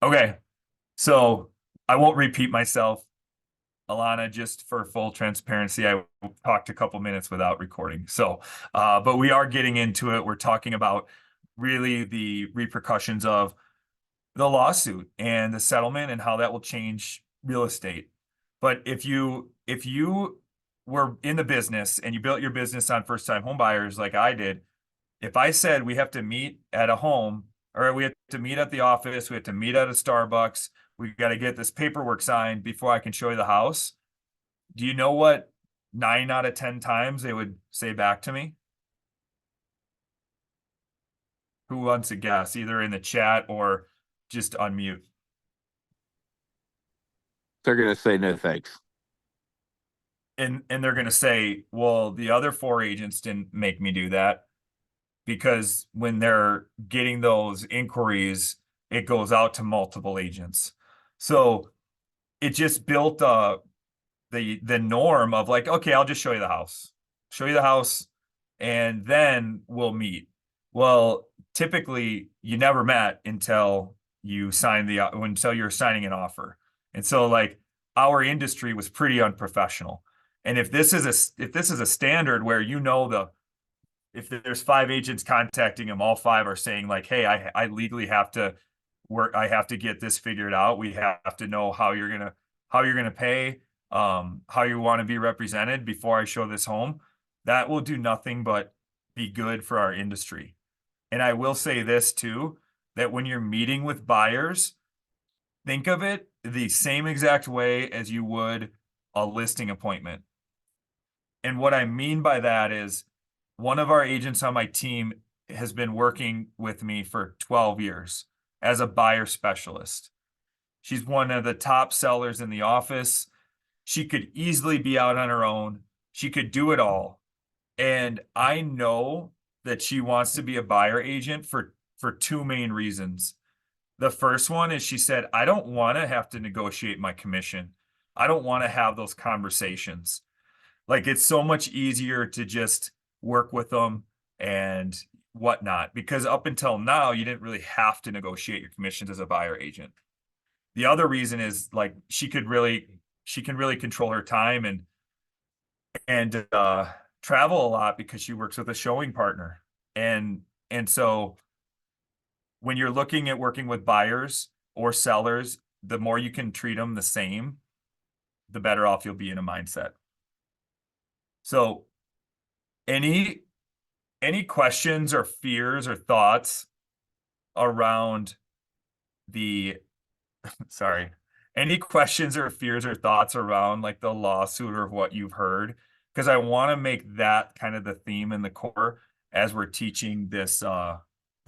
Okay, so I won't repeat myself. Alana, just for full transparency, I talked a couple minutes without recording. But we are getting into it. We're talking about really the repercussions of the lawsuit and the settlement and how that will change real estate. But if you were in the business and you built your business on first-time home buyers like I did, if I said we have to meet at a home or we have to meet at the office, we have to meet at a Starbucks, we got to get this paperwork signed before I can show you the house. Do you know what 9 out of 10 times they would say back to me? Who wants to guess, either in the chat or just unmute? They're going to say no thanks. And they're going to say, well, the other four agents didn't make me do that, because when they're getting those inquiries, it goes out to multiple agents. So it just built the norm of like, okay, I'll just show you the house, and then we'll meet. Well, typically you never met until you signed until you're signing an offer. And so like our industry was pretty unprofessional. And if this is a standard where if there's five agents contacting him, all five are saying like, hey, I legally have to work, I have to get this figured out. We have to know how you're gonna pay, how you want to be represented before I show this home. That will do nothing but be good for our industry. And I will say this too, that when you're meeting with buyers, think of it the same exact way as you would a listing appointment. And what I mean by that is one of our agents on my team has been working with me for 12 years as a buyer specialist. She's one of the top sellers in the office. She could easily be out on her own. She could do it all. And I know that she wants to be a buyer agent for two main reasons. The first one is she said, I don't want to have to negotiate my commission. I don't want to have those conversations. Like it's so much easier to just work with them and whatnot, because up until now, you didn't really have to negotiate your commissions as a buyer agent. The other reason is like she can really control her time and travel a lot because she works with a showing partner. And so when you're looking at working with buyers or sellers, the more you can treat them the same, the better off you'll be in a mindset. So any any questions or fears or thoughts around the sorry, any questions or fears or thoughts around like the lawsuit or what you've heard? Because I want to make that kind of the theme and the core as we're teaching this the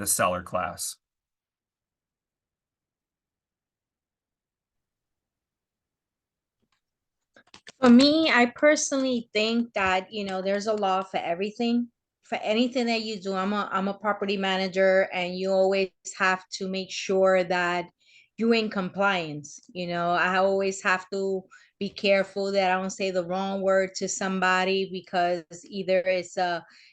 seller class. For me, I personally think that, there's a law for everything. For anything that you do, I'm a property manager, and you always have to make sure that you're in compliance. I always have to be careful that I don't say the wrong word to somebody, because either it's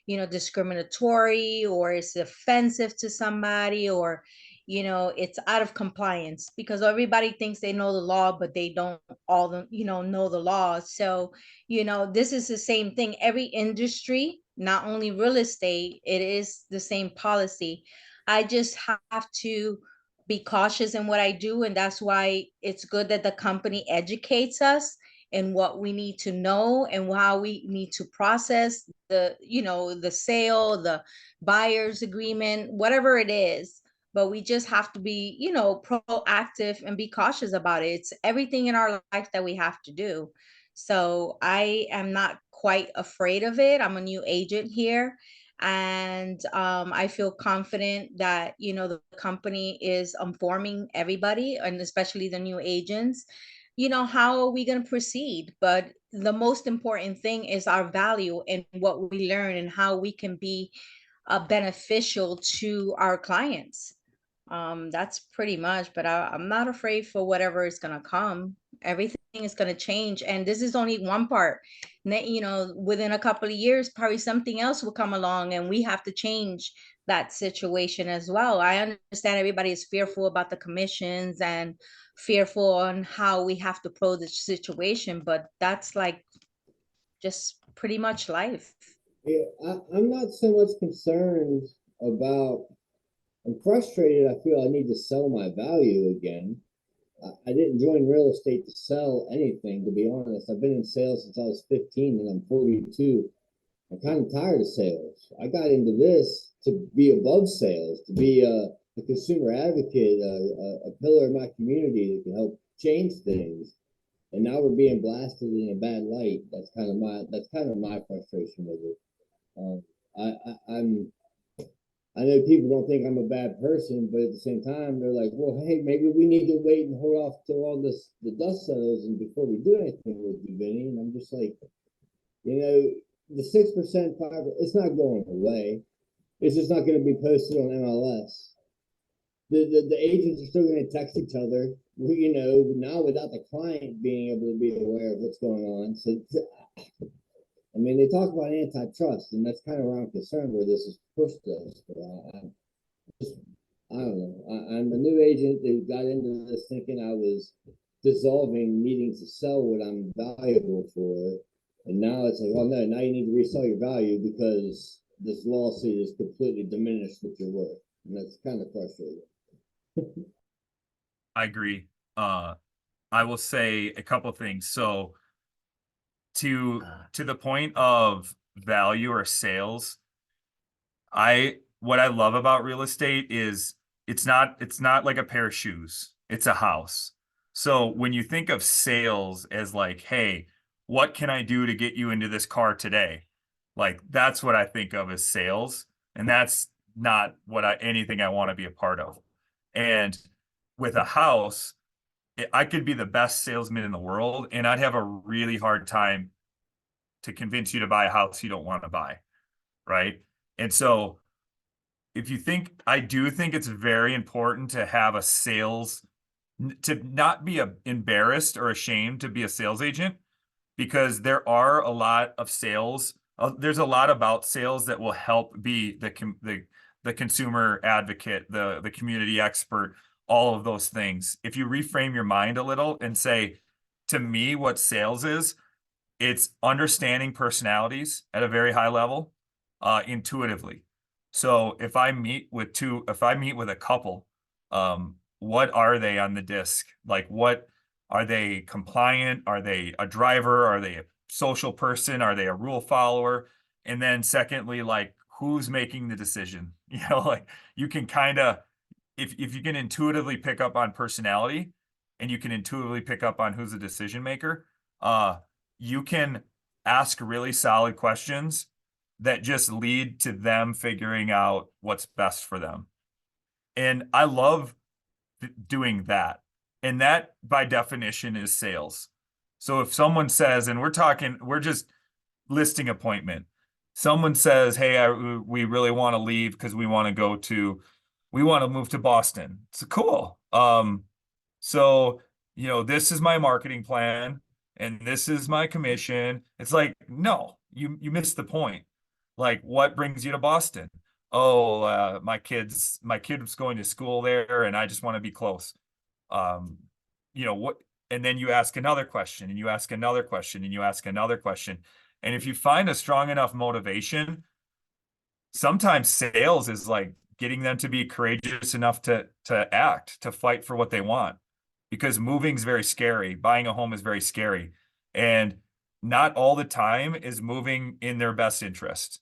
discriminatory, or it's offensive to somebody, or it's out of compliance, because everybody thinks they know the law, but they don't all know the law. So this is the same thing. Every industry, not only real estate, it is the same policy. I just have to be cautious in what I do, and that's why it's good that the company educates us in what we need to know and how we need to process the sale, the buyer's agreement, whatever it is. But we just have to be, proactive and be cautious about it. It's everything in our life that we have to do. So I am not quite afraid of it. I'm a new agent here, and I feel confident that the company is informing everybody, and especially the new agents, how are we going to proceed. But the most important thing is our value and what we learn and how we can be beneficial to our clients. That's pretty much, but I'm not afraid for whatever is going to come. Everything is going to change, and this is only one part. Within a couple of years, probably something else will come along, and we have to change that situation as well. I understand everybody is fearful about the commissions and fearful on how we have to approach the situation, but that's like just pretty much life. Yeah, I'm not so much concerned about. I'm frustrated. I feel I need to sell my value again. I didn't join real estate to sell anything, to be honest. I've been in sales since I was 15 and I'm 42. I'm kind of tired of sales. I got into this to be above sales, to be a consumer advocate, a pillar of my community that can help change things. And now we're being blasted in a bad light. That's kind of my frustration with it. Um, I'm I know people don't think I'm a bad person, but at the same time, they're like, well, hey, maybe we need to wait and hold off till all the dust settles and before we do anything with you, Vinny. And I'm just like, the 6%, it's not going away. It's just not going to be posted on MLS. The agents are still going to text each other, now without the client being able to be aware of what's going on. So, I mean, they talk about antitrust, and that's kind of where I'm concerned where this is pushed us. But I don't know. I'm a new agent that got into this thinking I was dissolving needing to sell what I'm valuable for. And now it's like, well, no, now you need to resell your value because this lawsuit is completely diminished what you're worth. And that's kind of frustrating. I agree. I will say a couple things. So to the point of value or sales, what I love about real estate is it's not like a pair of shoes. It's a house. So when you think of sales as like, hey, what can I do to get you into this car today? Like that's what I think of as sales. And that's not anything I want to be a part of. And with a house, I could be the best salesman in the world, and I'd have a really hard time to convince you to buy a house you don't want to buy, right? And so I do think it's very important to have a sales, to not be embarrassed or ashamed to be a sales agent, because there are a lot of sales. There's a lot about sales that will help be the consumer advocate, the community expert, all of those things. If you reframe your mind a little and say, to me, what sales is, it's understanding personalities at a very high level, intuitively. So if I meet with a couple, what are they on the disc? Like, what are they compliant? Are they a driver? Are they a social person? Are they a rule follower? And then secondly, like, who's making the decision? Like you can kind of, if you can intuitively pick up on personality and you can intuitively pick up on who's a decision maker, you can ask really solid questions that just lead to them figuring out what's best for them. And I love doing that. And that by definition is sales. So if someone says, and we're just listing appointment. Someone says, hey, we really want to leave because we want to move to Boston. It's cool. So, this is my marketing plan and this is my commission. It's like, no, you missed the point. Like, what brings you to Boston? Oh, my kid's going to school there and I just want to be close. What, and then you ask another question and you ask another question and you ask another question. And if you find a strong enough motivation, sometimes sales is like getting them to be courageous enough to act, to fight for what they want. Because moving is very scary. Buying a home is very scary. And not all the time is moving in their best interest.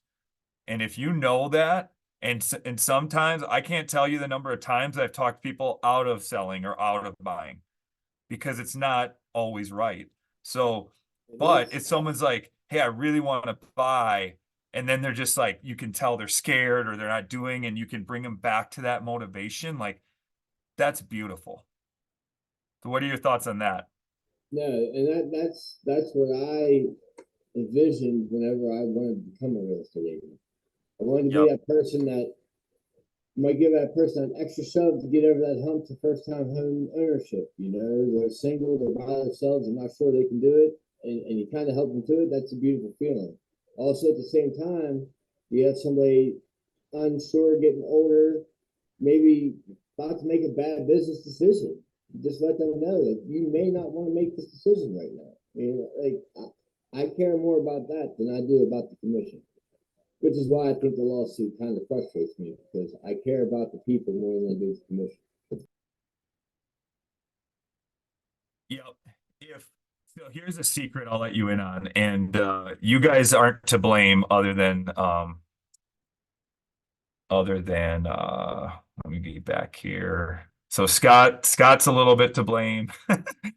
And if you know that, and sometimes I can't tell you the number of times I've talked people out of selling or out of buying because it's not always right. So, but if someone's like, hey, I really want to buy, and then they're just like, you can tell they're scared or they're not doing, and you can bring them back to that motivation, like that's beautiful. So what are your thoughts on that? No, and that's what I envisioned whenever I wanted to become a real estate agent. I wanted to be that person that might give that person an extra shove to get over that hump to first time home ownership. They're single, they're by themselves, they're not sure they can do it, and you kind of help them do it. That's a beautiful feeling. Also, at the same time, you have somebody unsure, getting older, maybe about to make a bad business decision. Just let them know that you may not want to make this decision right now. Like I care more about that than I do about the commission, which is why I think the lawsuit kind of frustrates me because I care about the people more than I do the commission. Yep. If so, here's a secret I'll let you in on, and you guys aren't to blame other than let me get back here. So Scott's a little bit to blame.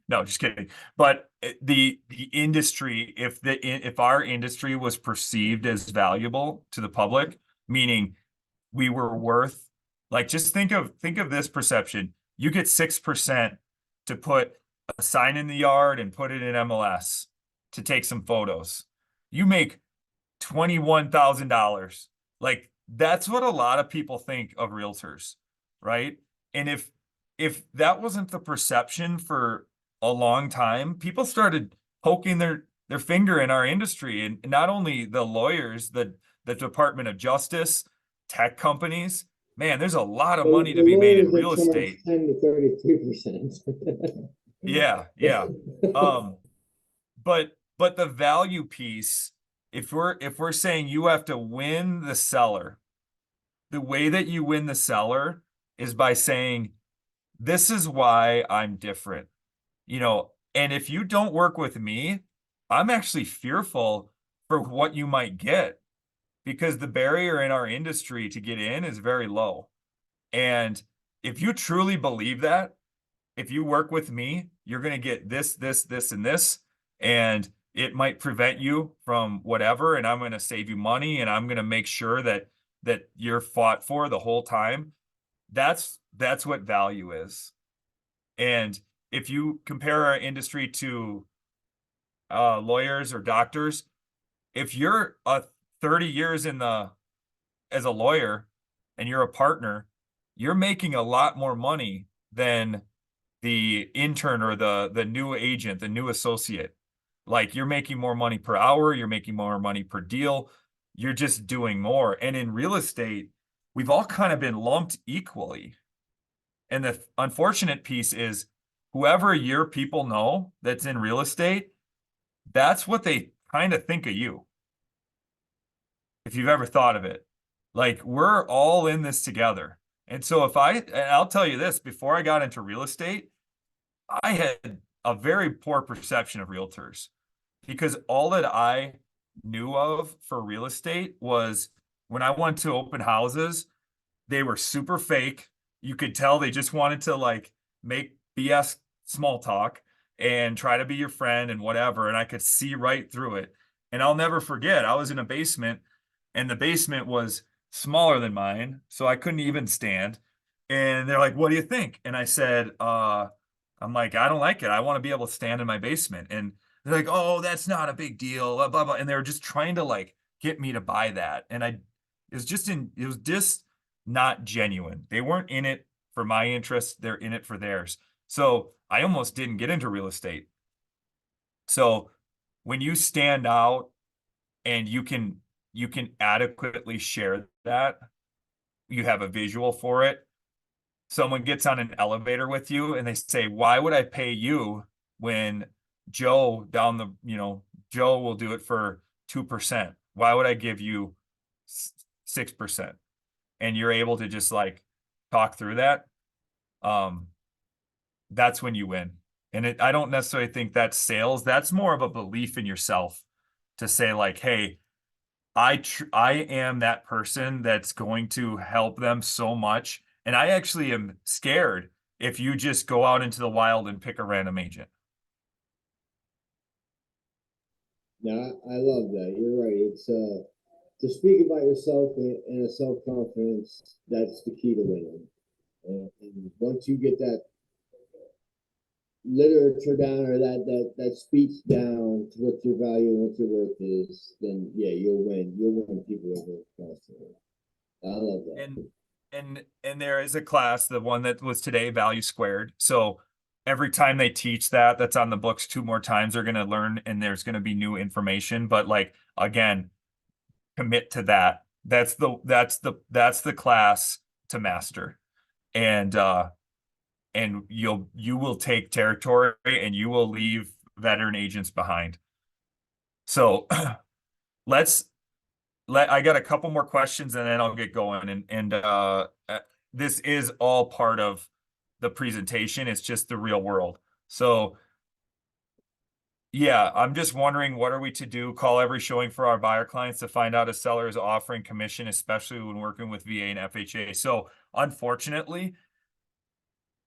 No, just kidding. But the industry, if our industry was perceived as valuable to the public, meaning we were worth, like, just think of this perception. You get 6% to put a sign in the yard and put it in MLS to take some photos. You make $21,000. Like, that's what a lot of people think of realtors, right? And if that wasn't the perception for a long time, people started poking their finger in our industry, and not only the lawyers, the Department of Justice, tech companies. Man, there's a lot of money to be made in real estate. 10 to 33%. Yeah, yeah. But the value piece, if we're saying you have to win the seller, the way that you win the seller is by saying, this is why I'm different. And if you don't work with me, I'm actually fearful for what you might get, because the barrier in our industry to get in is very low. And if you truly believe that, if you work with me, you're going to get this, and this, and it might prevent you from whatever, and I'm going to save you money, and I'm going to make sure that you're fought for the whole time. That's what value is. And if you compare our industry to lawyers or doctors, if you're 30 years as a lawyer and you're a partner, you're making a lot more money than the intern or the new agent, the new associate. Like, you're making more money per hour, you're making more money per deal, you're just doing more. And in real estate, we've all kind of been lumped equally. And the unfortunate piece is, whoever your people know that's in real estate, that's what they kind of think of you. If you've ever thought of it, like, we're all in this together. And so and I'll tell you this, before I got into real estate, I had a very poor perception of realtors, because all that I knew of for real estate was, when I went to open houses, they were super fake. You could tell they just wanted to, like, make BS small talk and try to be your friend and whatever. And I could see right through it. And I'll never forget, I was in a basement, and the basement was smaller than mine, so I couldn't even stand. And they're like, "What do you think?" And I said, I'm like, "I don't like it. I want to be able to stand in my basement." And they're like, "Oh, that's not a big deal, blah, blah, blah." And they were just trying to, like, get me to buy that. And it was just not genuine. They weren't in it for my interest. They're in it for theirs. So I almost didn't get into real estate. So when you stand out and you can adequately share that, you have a visual for it. Someone gets on an elevator with you and they say, "Why would I pay you when Joe Joe will do it for 2%? Why would I give you 6%?" And you're able to just, like, talk through that. That's when you win. And I don't necessarily think that's sales. That's more of a belief in yourself, to say, like, "Hey, I am that person that's going to help them so much. And I actually am scared if you just go out into the wild and pick a random agent." Yeah, I love that. You're right. It's to speak about yourself in a self-confidence, that's the key to winning. And once you get that literature down, or that speech down to what your value and what your worth is, then yeah, you'll win. You'll win people over constantly. I love that. And there is a class, the one that was today, Value Squared. So every time they teach that's on the books 2 more times. They're going to learn, and there's going to be new information. But, like, again, commit to that. That's the class to master. And you will take territory and you will leave veteran agents behind. So I got a couple more questions and then I'll get going. This is all part of the presentation. It's just the real world. So yeah, I'm just wondering, what are we to do? Call every showing for our buyer clients to find out a seller is offering commission, especially when working with VA and FHA. So unfortunately,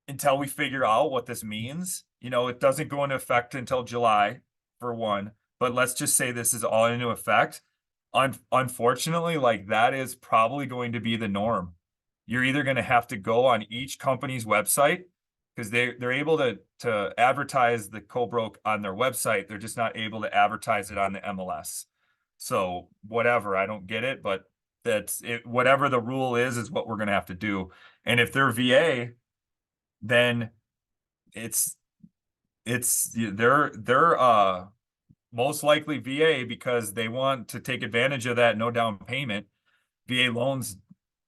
until we figure out what this means, it doesn't go into effect until July for one, but let's just say this is all into effect. Unfortunately, like that is probably going to be the norm. You're either going to have to go on each company's website because they're able to advertise the co-broke on their website. They're just not able to advertise it on the MLS. So whatever, I don't get it, but that's it. Whatever the rule is what we're going to have to do. And if they're VA, then they're most likely VA because they want to take advantage of that no down payment. VA loans,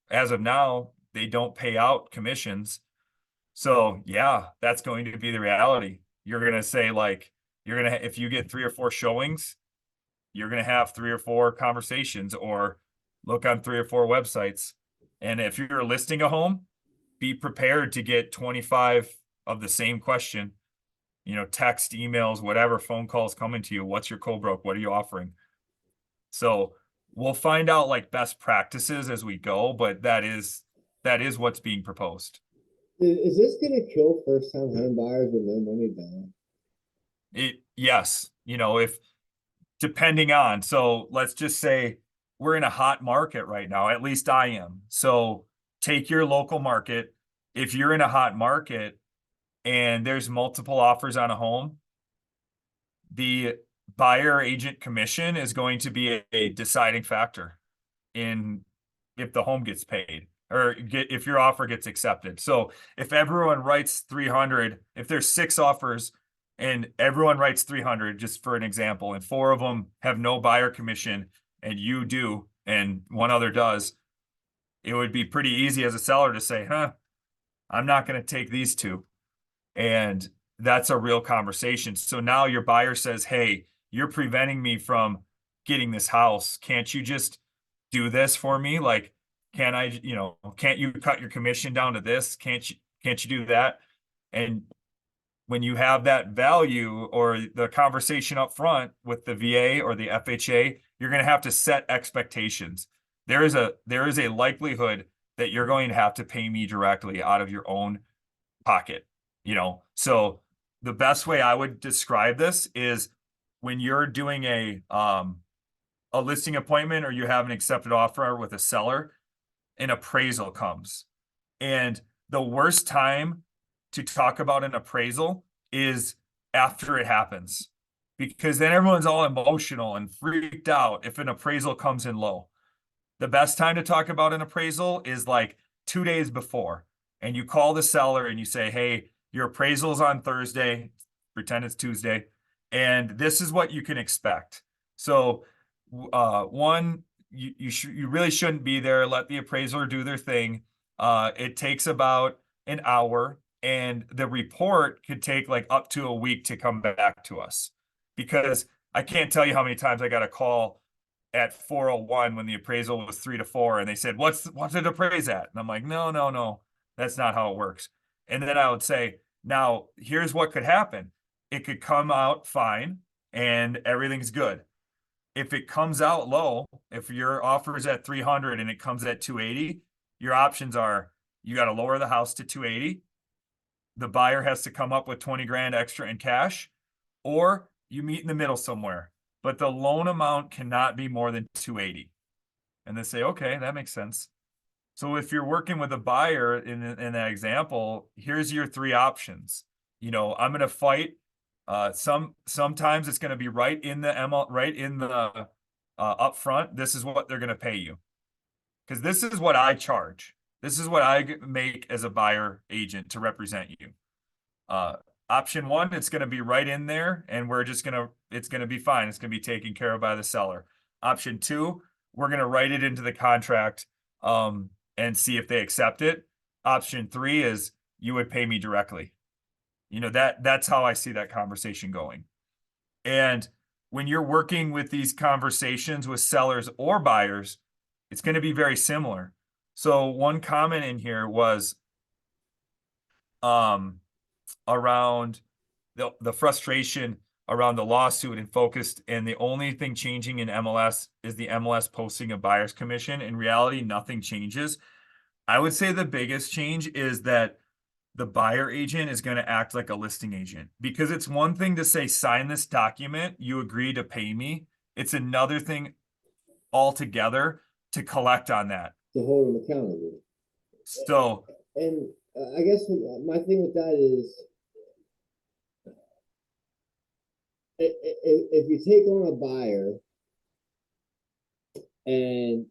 as of now, they don't pay out commissions. So yeah, that's going to be the reality. You're gonna say like if you get 3 or 4 showings, you're gonna have 3 or 4 conversations or look on 3 or 4 websites. And if you're listing a home, be prepared to get 25 of the same question. Text, emails, whatever, phone calls coming to you. What's your co-broke? What are you offering? So we'll find out like best practices as we go, but that is what's being proposed. Is this gonna kill first time home buyers with no money down? Yes, if depending on, so let's just say we're in a hot market right now, at least I am. So take your local market. If you're in a hot market and there's multiple offers on a home, the buyer agent commission is going to be a deciding factor in if the home gets paid or if your offer gets accepted. So if everyone writes 300, if there's 6 offers and everyone writes 300, just for an example, and 4 of them have no buyer commission and you do, and one other does, it would be pretty easy as a seller to say, I'm not going to take these 2. And that's a real conversation. So now your buyer says, hey, you're preventing me from getting this house. Can't you just do this for me? Like, can't you cut your commission down to this? Can't you do that? And when you have that value or the conversation up front with the VA or the FHA, you're going to have to set expectations. There is a likelihood that you're going to have to pay me directly out of your own pocket. So the best way I would describe this is when you're doing a listing appointment or you have an accepted offer with a seller, an appraisal comes. And the worst time to talk about an appraisal is after it happens, because then everyone's all emotional and freaked out if an appraisal comes in low. The best time to talk about an appraisal is like 2 days before, and you call the seller and you say, hey, your appraisal's on Thursday, pretend it's Tuesday, and this is what you can expect. So one, you really shouldn't be there. Let the appraiser do their thing. It takes about an hour, and the report could take like up to a week to come back to us, because I can't tell you how many times I got a call at 4:01 when the appraisal was 3 to 4, and they said, what's it appraise at? And I'm like, no, that's not how it works. And then I would say, now here's what could happen. It could come out fine and everything's good. If it comes out low, if your offer is at 300 and it comes at 280, your options are you got to lower the house to 280. The buyer has to come up with 20 grand extra in cash, or you meet in the middle somewhere, but the loan amount cannot be more than 280. And they say, okay, that makes sense. So if you're working with a buyer in that example, here's your 3 options. I'm going to fight. Sometimes it's going to be right in the upfront. This is what they're going to pay you, because this is what I charge. This is what I make as a buyer agent to represent you. Option 1, it's going to be right in there, and it's going to be fine. It's going to be taken care of by the seller. Option 2, we're going to write it into the contract and see if they accept it. Option 3 is you would pay me directly. That's how I see that conversation going. And when you're working with these conversations with sellers or buyers, it's going to be very similar. So one comment in here was around the frustration around the lawsuit and focused, and the only thing changing in MLS is the MLS posting a buyer's commission. In reality, nothing changes. I would say the biggest change is that the buyer agent is going to act like a listing agent, because it's one thing to say, sign this document, you agree to pay me. It's another thing altogether to collect on that. To hold them accountable. So, And I guess my thing with that is, if you take on a buyer and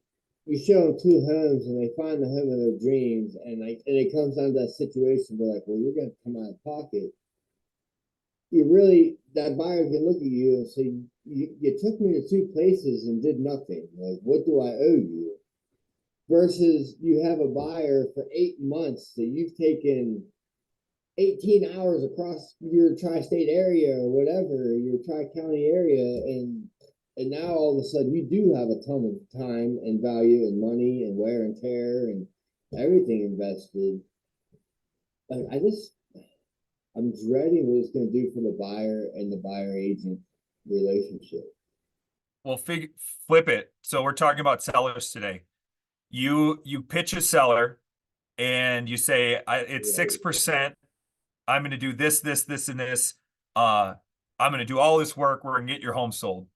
you show them 2 homes and they find the home of their dreams, and it comes down to that situation where, like, well, you're going to come out of pocket. That buyer can look at you and say, you took me to 2 places and did nothing. Like, what do I owe you? Versus you have a buyer for 8 months that you've taken 18 hours across your tri-state area or whatever, your tri-county area, and now all of a sudden you do have a ton of time and value and money and wear and tear and everything invested. Like, I'm dreading what it's going to do for the buyer and the buyer agent relationship. well, flip it. So we're talking about sellers today. You pitch a seller and you say, it's 6%. I'm going to do this, and this. I'm going to do all this work. We're going to get your home sold.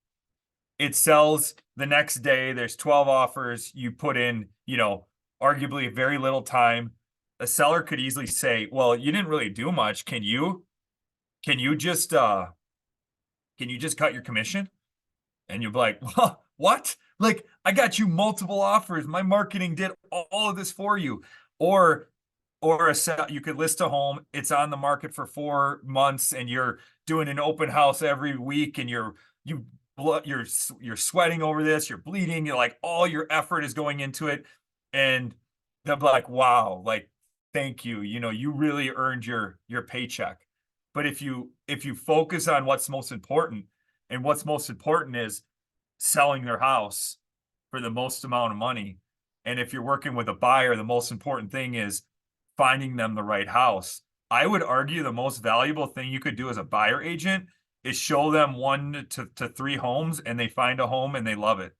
It sells the next day. There's 12 offers. You put in, arguably very little time. A seller could easily say, well, you didn't really do much. Can you just cut your commission? And you'll be like, well, what? Like, I got you multiple offers. My marketing did all of this for you. Or you could list a home. It's on the market for 4 months, and you're doing an open house every week, and you're sweating over this. You're bleeding. You're like, all your effort is going into it, and they'll be like, wow, like, thank you. You really earned your paycheck. But if you focus on what's most important, and what's most important is selling their house for the most amount of money. And if you're working with a buyer, the most important thing is finding them the right house. I would argue the most valuable thing you could do as a buyer agent is show them 1 to 3 homes, and they find a home and they love it.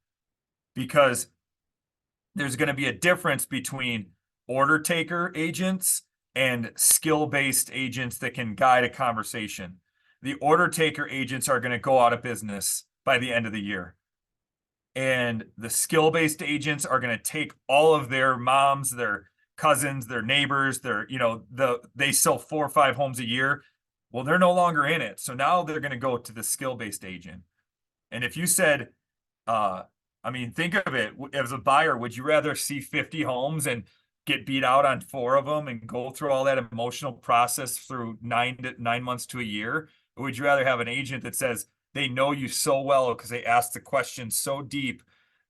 Because there's going to be a difference between order taker agents and skill-based agents that can guide a conversation. The order taker agents are going to go out of business by the end of the year. And the skill-based agents are going to take all of their moms, their cousins, their neighbors, they sell 4 or 5 homes a year. Well, they're no longer in it. So now they're going to go to the skill-based agent. And if you said, think of it as a buyer, would you rather see 50 homes and get beat out on 4 of them and go through all that emotional process through 9 months to a year? Or would you rather have an agent that says they know you so well because they asked the question so deep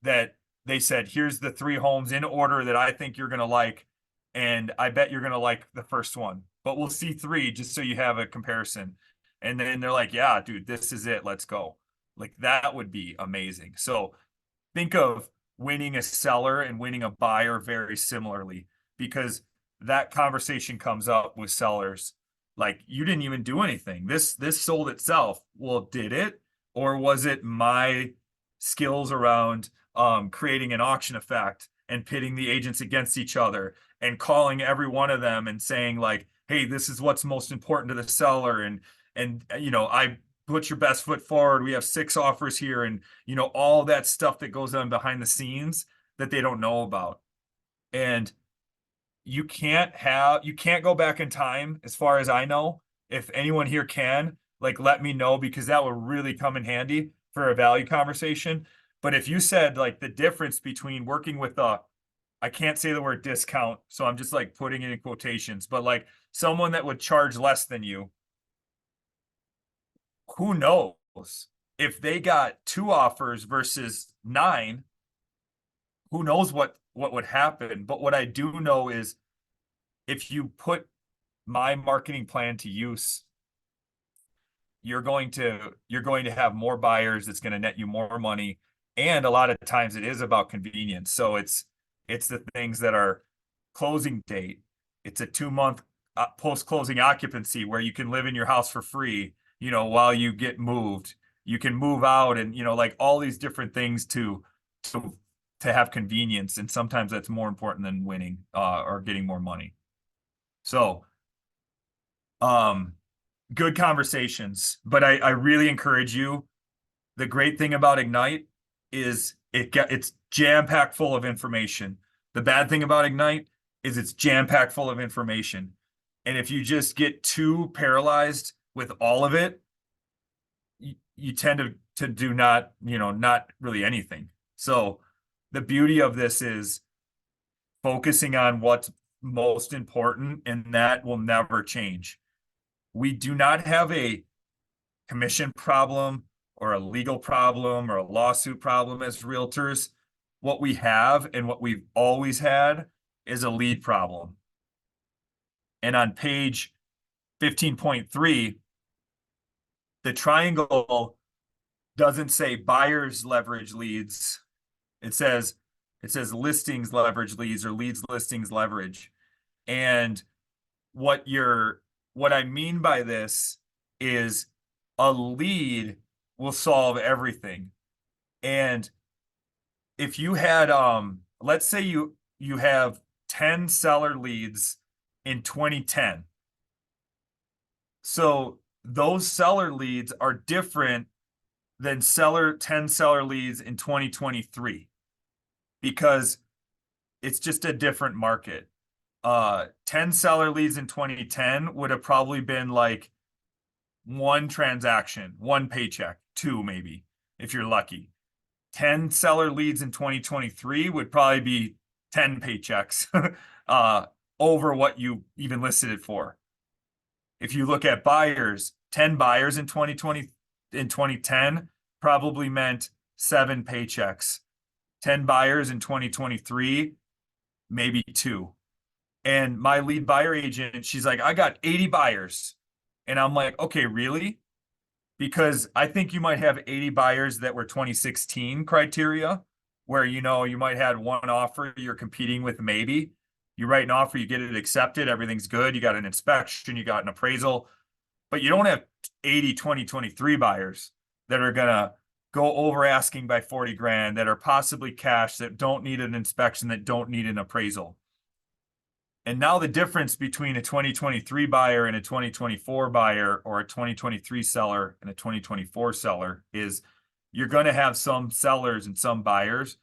that they said, here's the 3 homes in order that I think you're going to like, and I bet you're going to like the first one, but we'll see 3 just so you have a comparison. And then they're like, yeah, dude, this is it. Let's go. Like, that would be amazing. So think of winning a seller and winning a buyer very similarly, because that conversation comes up with sellers. Like, you didn't even do anything. This sold itself. Well, did it? Or was it my skills around creating an auction effect and pitting the agents against each other and calling every one of them and saying, like, hey, this is what's most important to the seller, and I put your best foot forward. We have 6 offers here, and all that stuff that goes on behind the scenes that they don't know about. And you can't go back in time, as far as I know. If anyone here can, like, let me know, because that would really come in handy for a value conversation. But if you said, like, the difference between working with I can't say the word discount, so I'm just like putting it in quotations, but like someone that would charge less than you, who knows if they got 2 offers versus 9, who knows what would happen. But what I do know is if you put my marketing plan to use, you're going to have more buyers. It's going to net you more money. And a lot of times it is about convenience. So it's the things that are closing date. It's a 2-month post-closing occupancy where you can live in your house for free, while you get moved. You can move out and, like all these different things to have convenience. And sometimes that's more important than winning or getting more money. So, good conversations, but I really encourage you. The great thing about Ignite is it's jam-packed full of information. The bad thing about Ignite is it's jam-packed full of information. And if you just get too paralyzed with all of it, you tend to do not really anything. So the beauty of this is focusing on what's most important, and that will never change. We do not have a commission problem or a legal problem or a lawsuit problem as realtors. What we have and what we've always had is a lead problem. And on page 15.3, the triangle doesn't say buyers leverage leads. It says listings leverage leads or leads listings leverage. And what I mean by this is a lead will solve everything. And if you had let's say you have 10 seller leads in 2010. So those seller leads are different than 10 seller leads in 2023 because it's just a different market. 10 seller leads in 2010 would have probably been like one transaction, one paycheck, two maybe, if you're lucky. 10 seller leads in 2023 would probably be 10 paychecks over what you even listed it for. If you look at buyers, 10 buyers in 2010 probably meant 7 paychecks. 10 buyers in 2023, maybe 2. And my lead buyer agent, she's like, I got 80 buyers. And I'm like, okay, really? Because I think you might have 80 buyers that were 2016 criteria, where, you might have one offer you're competing with maybe. You write an offer, you get it accepted, everything's good, you got an inspection, you got an appraisal, but you don't have 80 2023 buyers that are going to go over asking by 40 grand, that are possibly cash, that don't need an inspection, that don't need an appraisal. And now the difference between a 2023 buyer and a 2024 buyer, or a 2023 seller and a 2024 seller, is you're going to have some sellers and some buyers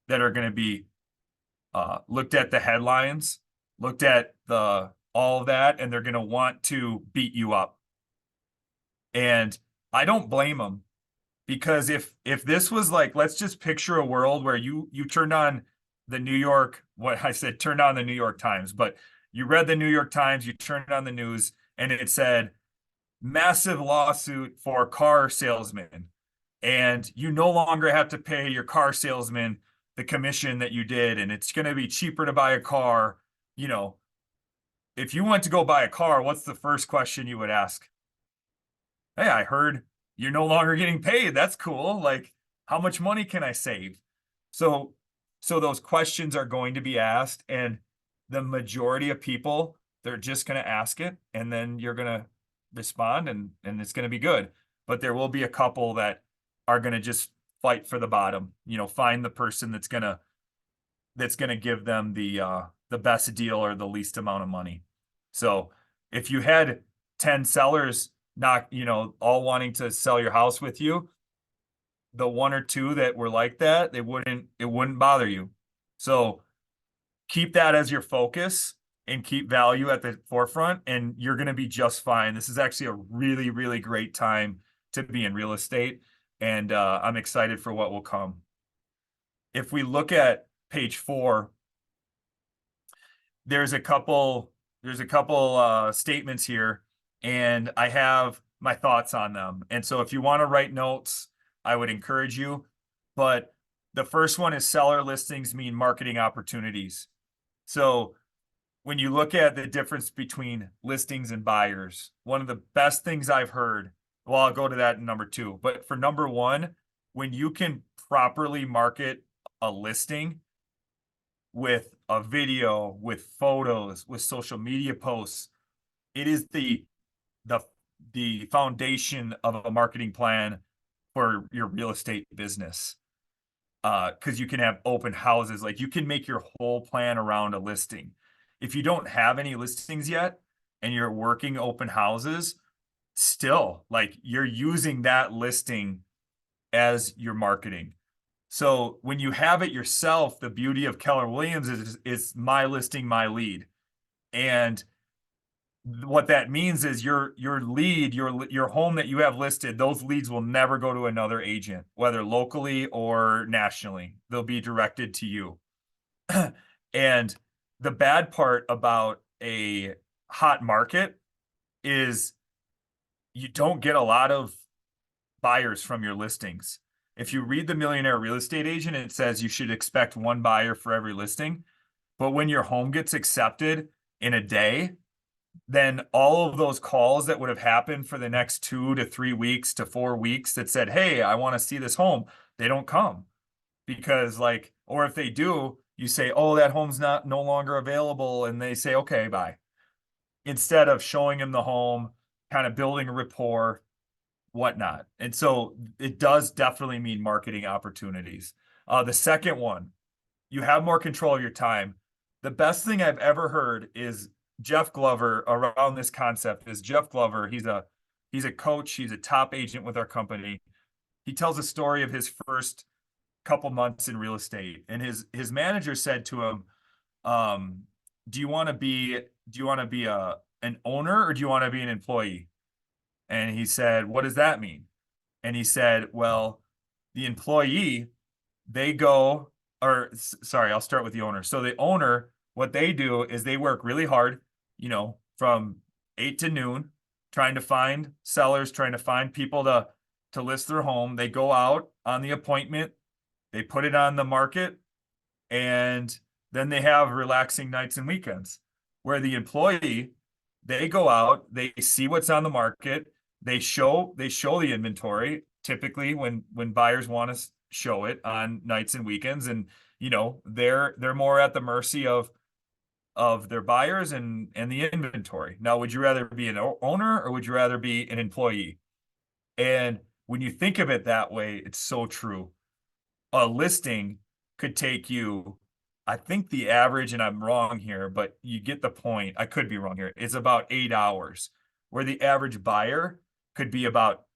that are going to be looked at the headlines, looked at all of that, and they're going to want to beat you up. And I don't blame them, because if this was like, let's just picture a world where you turned on the New York, turned on the New York Times, but you read the New York Times, you turned on the news, and it said massive lawsuit for car salesmen, and you no longer have to pay your car salesman the commission that you did, and it's going to be cheaper to buy a car. If you went to go buy a car, what's the first question you would ask? Hey, I heard you're no longer getting paid. That's cool. Like, how much money can I save? So those questions are going to be asked, and the majority of people, they're just going to ask it, and then you're going to respond, and it's going to be good. But there will be a couple that are going to just fight for the bottom, find the person that's going to give them the best deal or the least amount of money. So if you had 10 sellers not, all wanting to sell your house with you, the one or two that were like that, it wouldn't bother you. So keep that as your focus and keep value at the forefront, and you're going to be just fine. This is actually a really, really great time to be in real estate, and I'm excited for what will come. If we look at page 4, there's a couple statements here, and I have my thoughts on them. And so if you want to write notes, I would encourage you. But The first one is seller listings mean marketing opportunities. So when you look at the difference between listings and buyers, one of the best things I've heard, well, I'll go to that in number two, but for number one, when you can properly market a listing with a video, with photos, with social media posts, it is the the foundation of a marketing plan for your real estate business. Because you can have open houses, like you can make your whole plan around a listing. If you don't have any listings yet and you're working open houses, still like you're using that listing as your marketing. So when you have it yourself, the beauty of Keller Williams is my listing, my lead. And what that means is your lead, your home that you have listed, those leads will never go to another agent, whether locally or nationally. They'll be directed to you. And the bad part about a hot market is you don't get a lot of buyers from your listings. If you read the Millionaire Real Estate Agent, it says you should expect one buyer for every listing. But when your home gets accepted in a day, then all of those calls that would have happened for the next 2 to 3 weeks to 4 weeks that said, hey, I want to see this home, they don't come. Because like, or if they do, you say, oh, that home's no longer available. And they say, okay, bye. Instead of showing them the home, kind of building a rapport, whatnot. And so it does definitely mean marketing opportunities. The second one, you have more control of your time. The best thing I've ever heard is Jeff Glover around this concept is Jeff Glover. He's a coach. He's a top agent with our company. He tells a story of his first couple months in real estate, and his manager said to him, "Do you want to be an owner or do you want to be an employee?" And he said, "What does that mean?" And he said, "Well, the employee, they go, or sorry, I'll start with the owner. So the owner, what they do is they work really hard, from 8 to noon, trying to find sellers, trying to find people to list their home. They go out on the appointment, they put it on the market, and then they have relaxing nights and weekends. Where the employee, they go out, they see what's on the market, they show the inventory, typically when buyers want to show it on nights and weekends, and they're more at the mercy of their buyers and the inventory. Now, would you rather be an owner or would you rather be an employee? And when you think of it that way, it's so true. A listing could take you, I think the average, and I'm wrong here, but you get the point. I could be wrong here. It's about 8 hours, where the average buyer could be about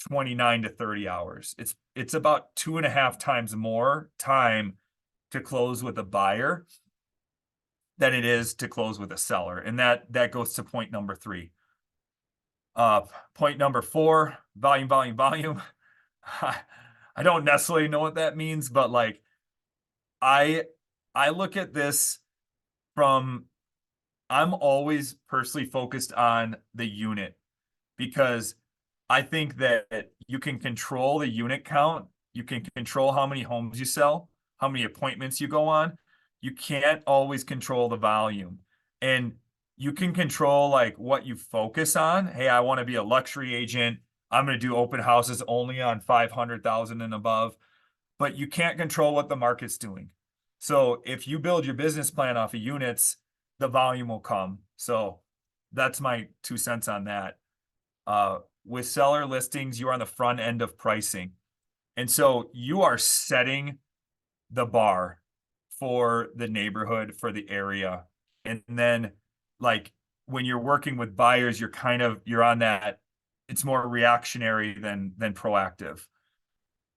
29 to 30 hours. It's about 2.5 times more time to close with a buyer than it is to close with a seller. And that goes to point number 3. Point number 4, volume, volume, volume. I don't necessarily know what that means, but like I look at this from, I'm always personally focused on the unit, because I think that you can control the unit count. You can control how many homes you sell, how many appointments you go on. You can't always control the volume. And you can control like what you focus on. Hey, I want to be a luxury agent. I'm going to do open houses only on 500,000 and above. But you can't control what the market's doing. So if you build your business plan off of units, the volume will come. So that's my 2 cents on that. With seller listings, you are on the front end of pricing. And so you are setting the bar for the neighborhood, for the area. And then like when you're working with buyers, you're on that, it's more reactionary than proactive.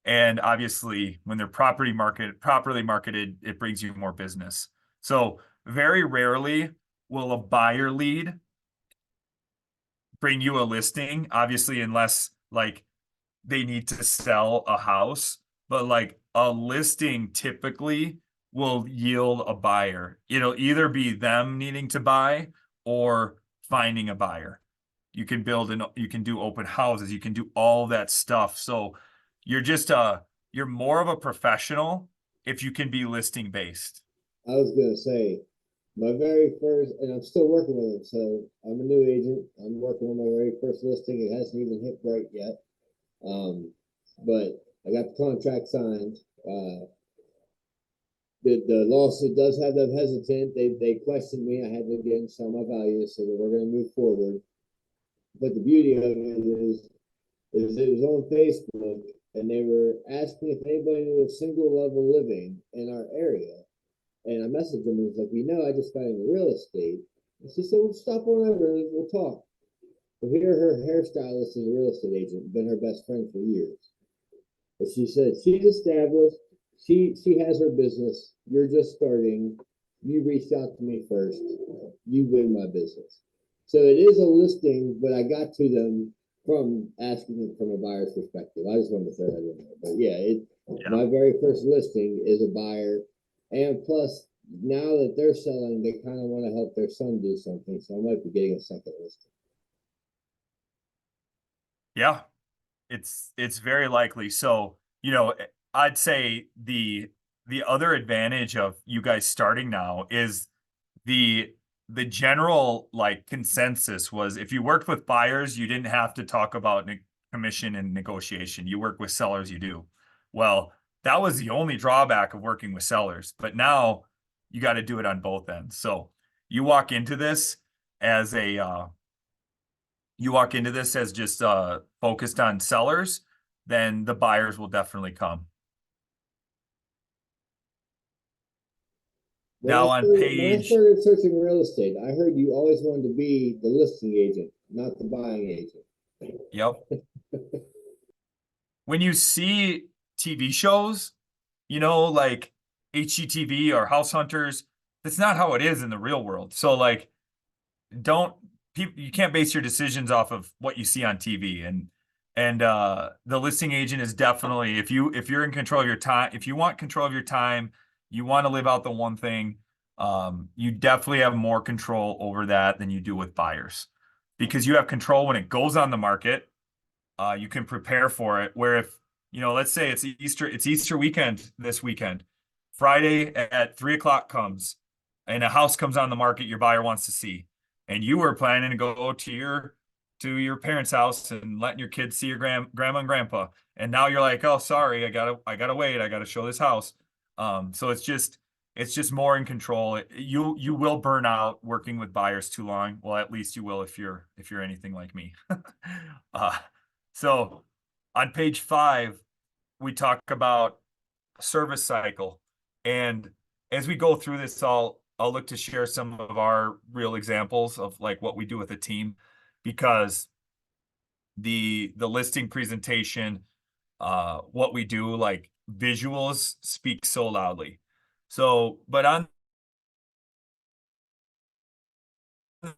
And obviously when they're properly marketed, it brings you more business. So very rarely will a buyer lead bring you a listing, obviously, unless like they need to sell a house, but like a listing typically will yield a buyer. It'll either be them needing to buy or finding a buyer. You can do open houses, you can do all that stuff. So you're more of a professional if you can be listing based. I was gonna say, my very first, and I'm still working with it, so I'm a new agent. I'm working on my very first listing. It hasn't even hit bright yet. But I got the contract signed. The lawsuit does have them hesitant. They questioned me. I had to again sell my values, so that we're gonna move forward. But the beauty of it is it was on Facebook, and they were asking if anybody knew of single level living in our area. And I messaged them and was like, I just got into real estate. And she said, well, stop on over and we'll talk. Well, here her hairstylist is a real estate agent, been her best friend for years. But she said she's established, she has her business. You're just starting. You reached out to me first. You win my business. So it is a listing, but I got to them from asking it from a buyer's perspective. I just wanted to throw that in there. But yeah, my very first listing is a buyer. And plus, now that they're selling, they kind of want to help their son do something. So I might be getting a second listing. Yeah, it's very likely. So, I'd say the other advantage of you guys starting now is the general like consensus was if you worked with buyers, you didn't have to talk about commission and negotiation. You work with sellers, you do. Well, that was the only drawback of working with sellers, but now you got to do it on both ends. So you walk into this as just focused on sellers, then the buyers will definitely come. Now on when I page, started searching real estate, I heard you always wanted to be the listing agent, not the buying agent. yep. When you see TV shows, like HGTV or House Hunters, that's not how it is in the real world. So like, you can't base your decisions off of what you see on TV. And the listing agent is definitely, if you're in control of your time, if you want control of your time, you want to live out the one thing, you definitely have more control over that than you do with buyers, because you have control when it goes on the market. You can prepare for it. Where if, let's say it's Easter weekend this weekend, Friday at 3 o'clock comes and a house comes on the market your buyer wants to see, and you were planning to go to your parents' house and letting your kids see your grandma and grandpa, and now you're like, oh, sorry, I gotta wait, I gotta show this house. So it's just more in control. You will burn out working with buyers too long. Well, at least you will if you're anything like me. So on page 5, we talk about service cycle. And as we go through this, I'll look to share some of our real examples of like what we do with a team, because the listing presentation, what we do, like visuals speak so loudly. So, but on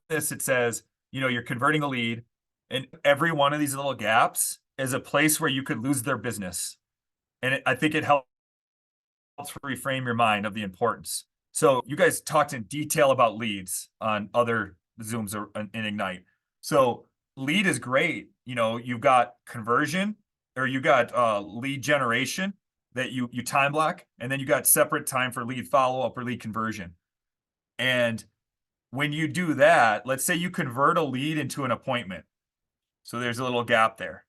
this, it says, you're converting a lead, and every one of these little gaps is a place where you could lose their business. And I think it helps reframe your mind of the importance. So you guys talked in detail about leads on other Zooms in Ignite. So lead is great. You've got conversion, or you got lead generation that you time block, and then you got separate time for lead follow-up or lead conversion. And when you do that, let's say you convert a lead into an appointment. So there's a little gap there.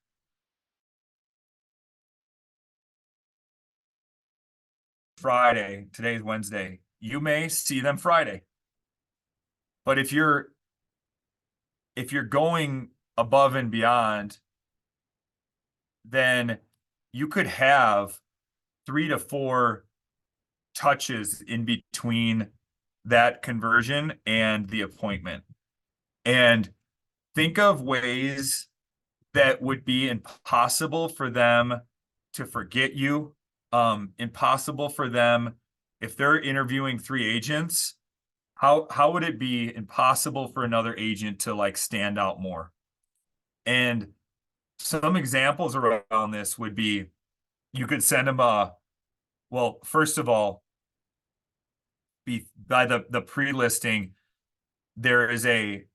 Friday, today's Wednesday, you may see them Friday. But if you're going above and beyond, then you could have 3 to 4 touches in between that conversion and the appointment. And think of ways that would be impossible for them to forget you. Impossible for them if they're interviewing 3 agents. How would it be impossible for another agent to like stand out more? And some examples around this would be, you could send them well, first of all, by the pre-listing, there is a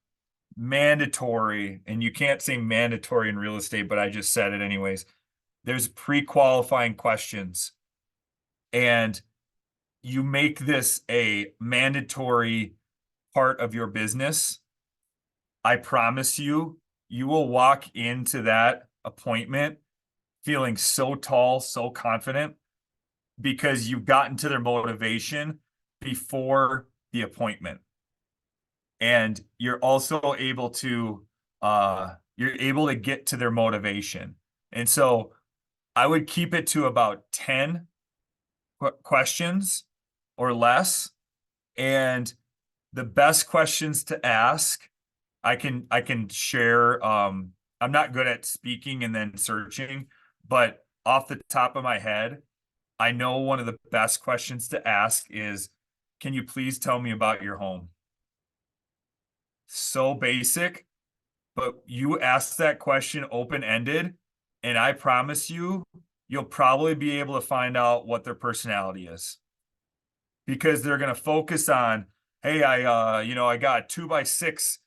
mandatory, and you can't say mandatory in real estate, but I just said it anyways. There's pre-qualifying questions. And you make this a mandatory part of your business, I promise you, you will walk into that appointment feeling so tall, so confident because you've gotten to their motivation before the appointment. And you're also able to get to their motivation. And so I would keep it to about 10 questions or less. And the best questions to ask, I can share. I'm not good at speaking and then searching, but off the top of my head, I know one of the best questions to ask is, can you please tell me about your home? So basic, but you ask that question open-ended, and I promise you, you'll probably be able to find out what their personality is. Because they're gonna focus on, hey, I got 2x6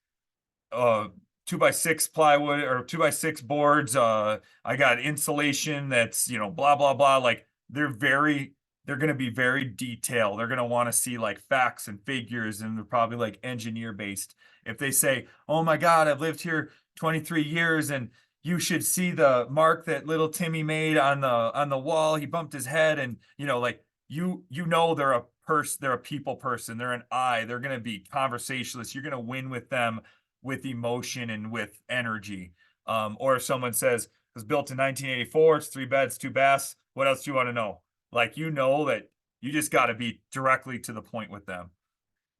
uh 2x6 plywood or 2x6 boards. I got insulation that's, blah, blah, blah. Like they're going to be very detailed. They're going to want to see like facts and figures, and they're probably like engineer based. If they say, oh my God, I've lived here 23 years and you should see the mark that little Timmy made on the wall. He bumped his head, and like they're a people person. They're an I. They're going to be conversationalist. You're going to win with them with emotion and with energy. Or if someone says it was built in 1984, it's 3 beds, 2 baths. What else do you want to know? Like, that you just got to be directly to the point with them.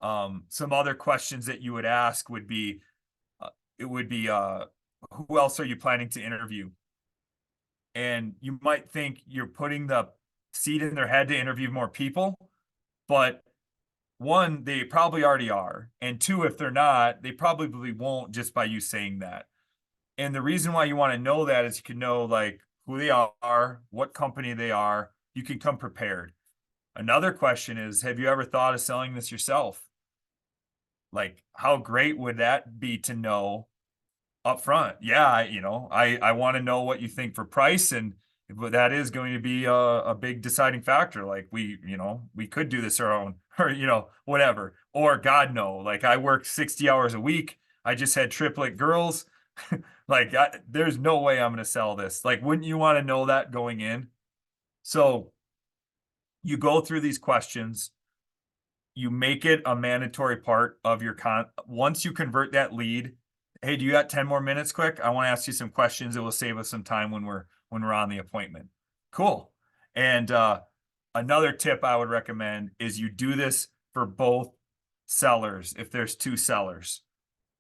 Some other questions that you would ask would be, who else are you planning to interview? And you might think you're putting the seed in their head to interview more people, but one, they probably already are. And two, if they're not, they probably won't just by you saying that. And the reason why you want to know that is you can know like who they are, what company they are. You can come prepared. Another question is, have you ever thought of selling this yourself? Like, how great would that be to know up front? Yeah, I want to know what you think for price, and that is going to be a big deciding factor. Like we could do this our own, or whatever. Or God no, like I work 60 hours a week. I just had triplet girls. Like there's no way I'm going to sell this. Like, wouldn't you want to know that going in? So you go through these questions. You make it a mandatory part of your once you convert that lead. Hey, do you got 10 more minutes quick? I want to ask you some questions that will save us some time when we're on the appointment. Cool. And another tip I would recommend is you do this for both sellers if there's 2 sellers.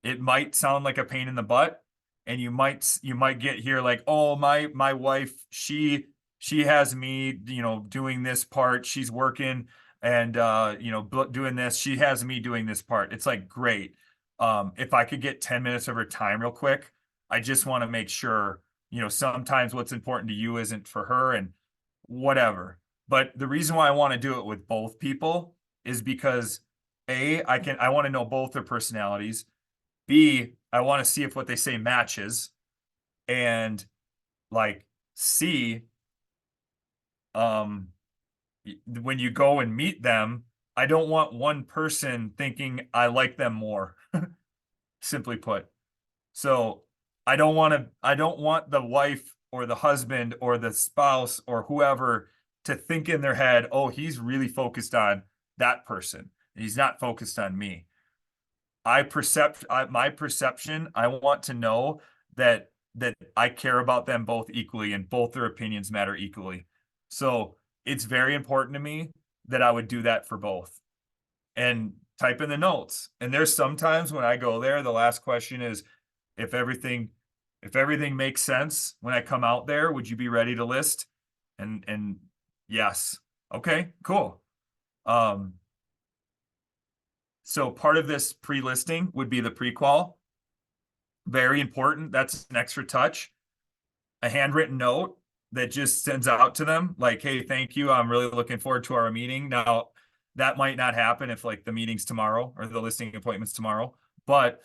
It might sound like a pain in the butt, and you might get here like, oh, my wife, she has me, doing this part. She's working and doing this. She has me doing this part. It's like, great. If I could get 10 minutes of her time real quick, I just want to make sure, sometimes what's important to you isn't for her and whatever. But the reason why I want to do it with both people is because I want to know both their personalities. B, I want to see if what they say matches. And like C, when you go and meet them, I don't want one person thinking I like them more, simply put. So I don't want the wife or the husband or the spouse or whoever to think in their head, oh, he's really focused on that person. He's not focused on me. My perception, I want to know that I care about them both equally and both their opinions matter equally. So it's very important to me that I would do that for both and type in the notes. And there's sometimes when I go there, the last question is, if everything makes sense when I come out there, would you be ready to list? And yes. Okay, cool. So part of this pre-listing would be the pre-qual. Very important. That's an extra touch. A handwritten note that just sends out to them like, hey, thank you. I'm really looking forward to our meeting. Now, that might not happen if like the meeting's tomorrow or the listing appointment's tomorrow, but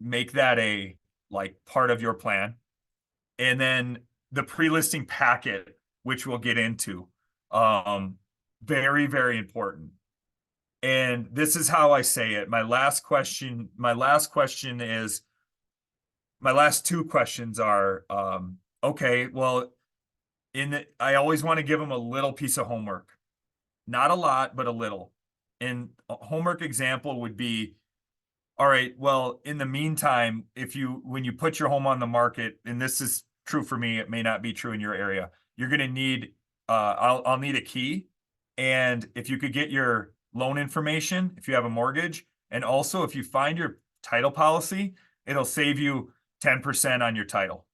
make that a like part of your plan. And then the pre-listing packet, which we'll get into. Very, very important. And this is how I say it. My last question is, my last two questions are, okay, well, I always want to give them a little piece of homework. Not a lot, but a little. And a homework example would be, all right, well, in the meantime, when you put your home on the market, and this is true for me, it may not be true in your area, you're going to need, I'll need a key. And if you could get your loan information, if you have a mortgage, and also if you find your title policy, it'll save you 10% on your title.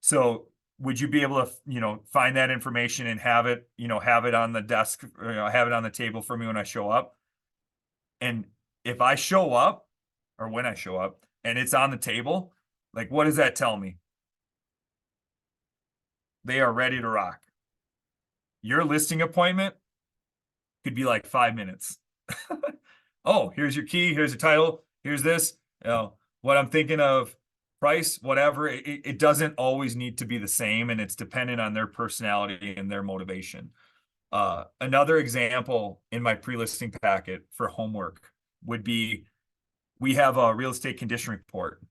So would you be able to, find that information and have it on the desk, or, have it on the table for me when I show up? And if I show up, or when I show up, and it's on the table, like, what does that tell me? They are ready to rock. Your listing appointment could be like 5 minutes. Oh, here's your key, here's the title, here's this, what I'm thinking of, price, whatever. It doesn't always need to be the same, and it's dependent on their personality and their motivation. Another example in my pre-listing packet for homework would be, we have a real estate condition report.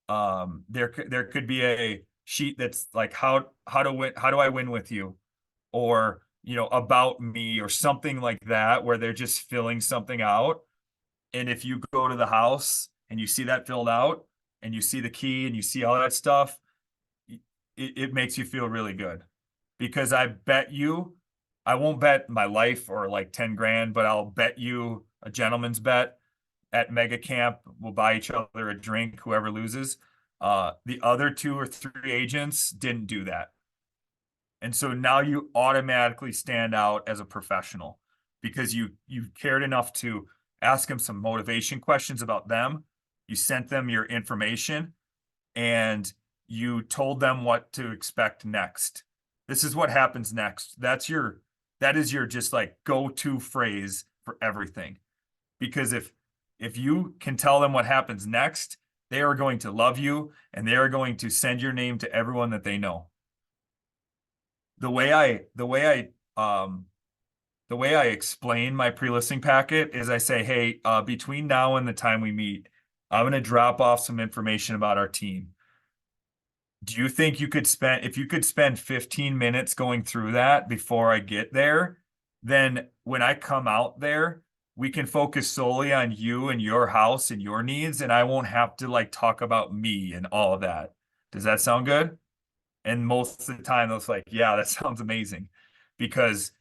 There could be a sheet that's like, how do I win with you, or about me, or something like that, where they're just filling something out. And if you go to the house and you see that filled out, and you see the key and you see all that stuff, it makes you feel really good. Because I bet you, I won't bet my life or like 10 grand, but I'll bet you a gentleman's bet at Mega Camp. We'll buy each other a drink, whoever loses. The other 2 or 3 agents didn't do that. And so now you automatically stand out as a professional, because you cared enough to ask them some motivation questions about them. You sent them your information, and you told them what to expect next. This is what happens next. That is your just like go-to phrase for everything. Because if you can tell them what happens next, they are going to love you, and they are going to send your name to everyone that they know. The way I explain my pre-listing packet is, I say, hey, between now and the time we meet, I'm going to drop off some information about our team. Do you think if you could spend 15 minutes going through that before I get there, then when I come out there, we can focus solely on you and your house and your needs, and I won't have to like talk about me and all of that. Does that sound good? And most of the time, it's like, yeah, that sounds amazing, because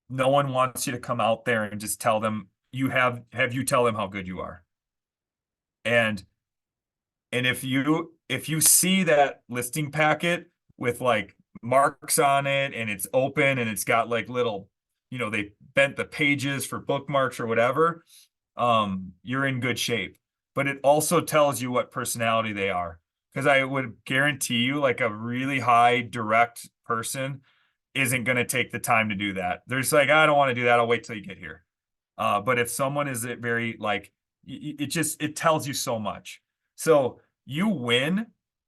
no one wants you to come out there and just tell them have you tell them how good you are. And if you see that listing packet with like marks on it, and it's open, and it's got like little, they bent the pages for bookmarks or whatever, you're in good shape. But it also tells you what personality they are. Because I would guarantee you, like, a really high direct person isn't going to take the time to do that. They're just like, I don't want to do that. I'll wait till you get here. But if someone is very like, it tells you so much. So you win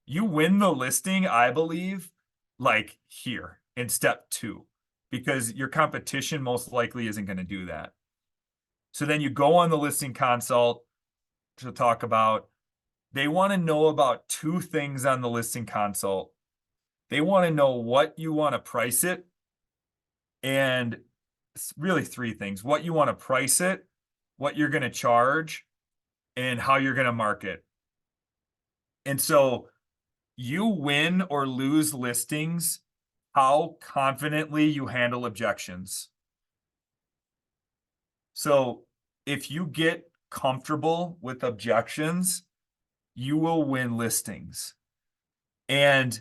the listing, I believe, like here in step 2, because your competition most likely isn't going to do that. So then you go on the listing consult to talk about, they want to know about 2 things on the listing consult. They want to know what you want to price it, and it's really 3 things: what you want to price it, what you're going to charge, and how you're going to market. And so you win or lose listings how confidently you handle objections. So if you get comfortable with objections, you will win listings. And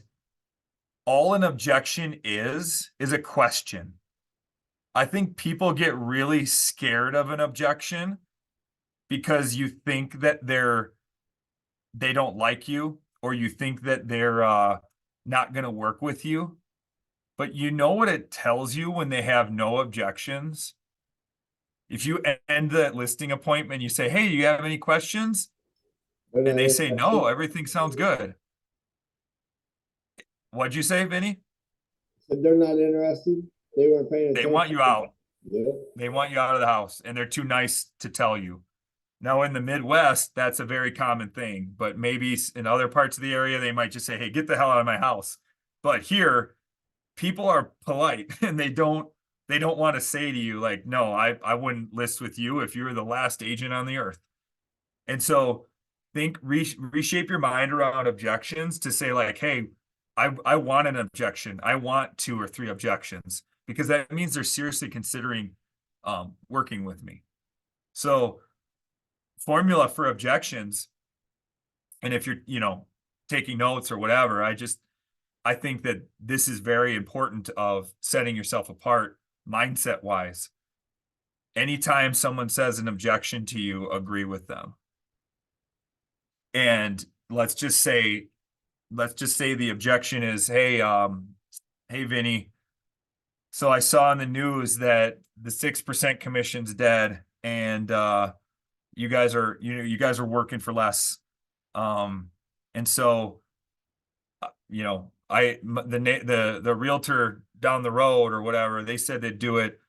all an objection is a question. I think people get really scared of an objection because you think that they don't like you, or you think that they're not going to work with you. But you know what it tells you when they have no objections? If you end the listing appointment, you say, hey, do you have any questions? And they say, no, everything sounds good. What'd you say, Vinny? They're not interested. They weren't paying They attention. want you out. Yep. They want you out of the house, and they're too nice to tell you. Now, in the Midwest, that's a very common thing, but maybe in other parts of the area, they might just say, hey, get the hell out of my house. But here, people are polite and they don't want to say to you, like, no, I wouldn't list with you if you were the last agent on the earth. And so reshape your mind around objections to say, like, hey, I want an objection. I want 2 or 3 objections, because that means they're seriously considering working with me. So formula for objections, and if you're, taking notes or whatever, I think that this is very important of setting yourself apart mindset wise. Anytime someone says an objection to you, agree with them. And let's just say the objection is, hey, hey, Vinny, so I saw in the news that the 6% commission's dead, and you guys are working for less. And so, the realtor down the road or whatever, they said they'd do it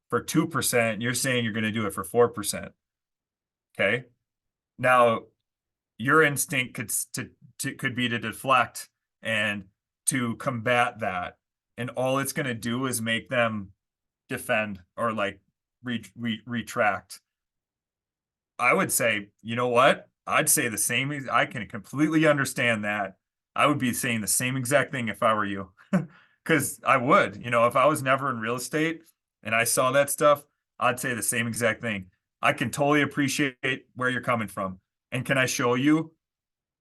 for 2%. You're saying you're going to do it for 4%. Okay. Now, your instinct could be to deflect and to combat that. And all it's going to do is make them defend or like retract. I would say, you know what? I'd say the same. I can completely understand that. I would be saying the same exact thing if I were you. Because I would, if I was never in real estate and I saw that stuff, I'd say the same exact thing. I can totally appreciate where you're coming from. And can I show you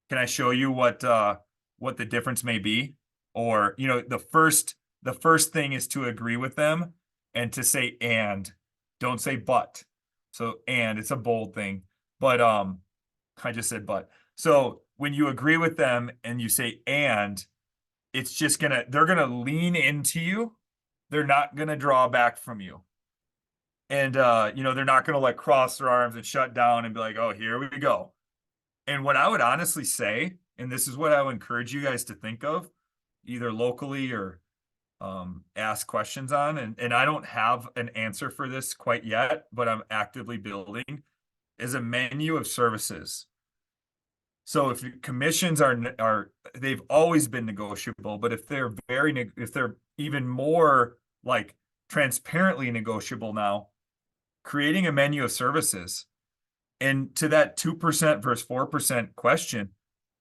what the difference may be? Or, the first thing is to agree with them and to say and, don't say but. So and it's a bold thing. But I just said but. So when you agree with them and you say and, it's just they're gonna lean into you. They're not gonna draw back from you. And they're not gonna like cross their arms and shut down and be like, oh, here we go. And what I would honestly say, and this is what I would encourage you guys to think of, either locally or ask questions on, and I don't have an answer for this quite yet, but I'm actively building, is a menu of services. So if commissions are they've always been negotiable, but if they're even more like transparently negotiable now, creating a menu of services. And to that 2% versus 4% question,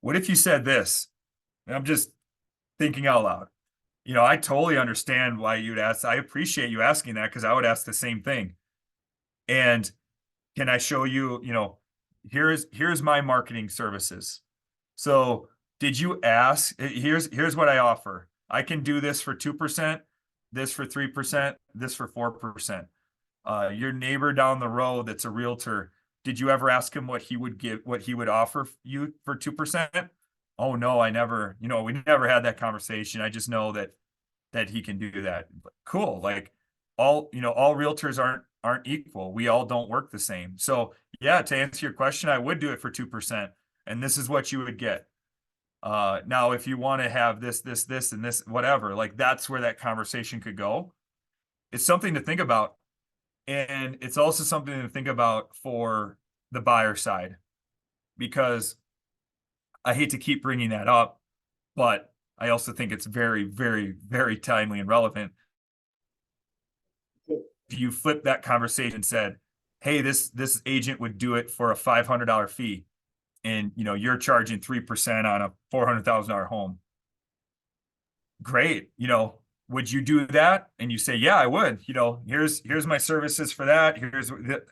what if you said this? And I'm just thinking out loud. I totally understand why you'd ask. I appreciate you asking that, because I would ask the same thing. And can I show you, here's my marketing services. So did you ask, here's what I offer. I can do this for 2%, this for 3%, this for 4%. Your neighbor down the road that's a realtor, did you ever ask him what he would offer you for 2%? Oh no, I never, we never had that conversation. I just know that he can do that. Cool. Like all realtors aren't equal. We all don't work the same. So yeah, to answer your question, I would do it for 2%, and this is what you would get. Now, if you want to have this, and this, whatever, like that's where that conversation could go. It's something to think about. And it's also something to think about for the buyer side, because I hate to keep bringing that up, but I also think it's very, very, very timely and relevant. If you flip that conversation and said, hey, this agent would do it for a $500 fee, and you're charging 3% on a $400,000 home. Great. Would you do that? And you say, yeah, I would. Here's my services for that.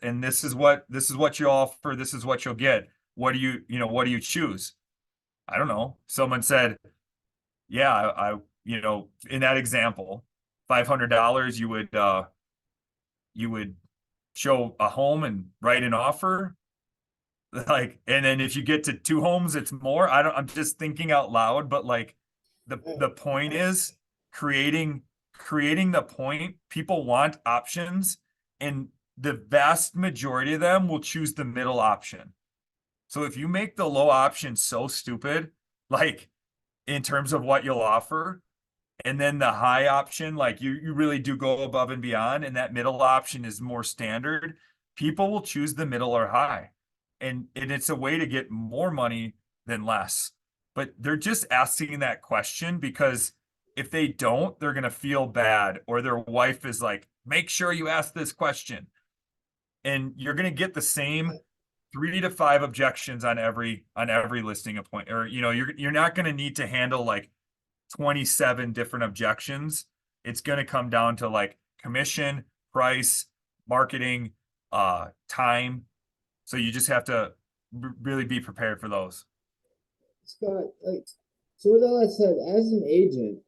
And this is what you offer. This is what you'll get. What do you choose? I don't know. Someone said, yeah, I in that example, $500, you would show a home and write an offer. Like, and then if you get to 2 homes, it's more. I'm just thinking out loud, but like the point is creating the point. People want options, and the vast majority of them will choose the middle option. So if you make the low option so stupid, like in terms of what you'll offer, And then the high option, like you really do go above and beyond, and that middle option is more standard. People will choose the middle or high. And it's a way to get more money than less. But they're just asking that question because if they don't, they're gonna feel bad, or their wife is like, make sure you ask this question. And you're gonna get the same 3 to 5 objections on every listing appointment. Or you're not gonna need to handle like 27 different objections. It's going to come down to like commission, price, marketing, time. So you just have to really be prepared for those. Scott, like, so with all that said, as an agent,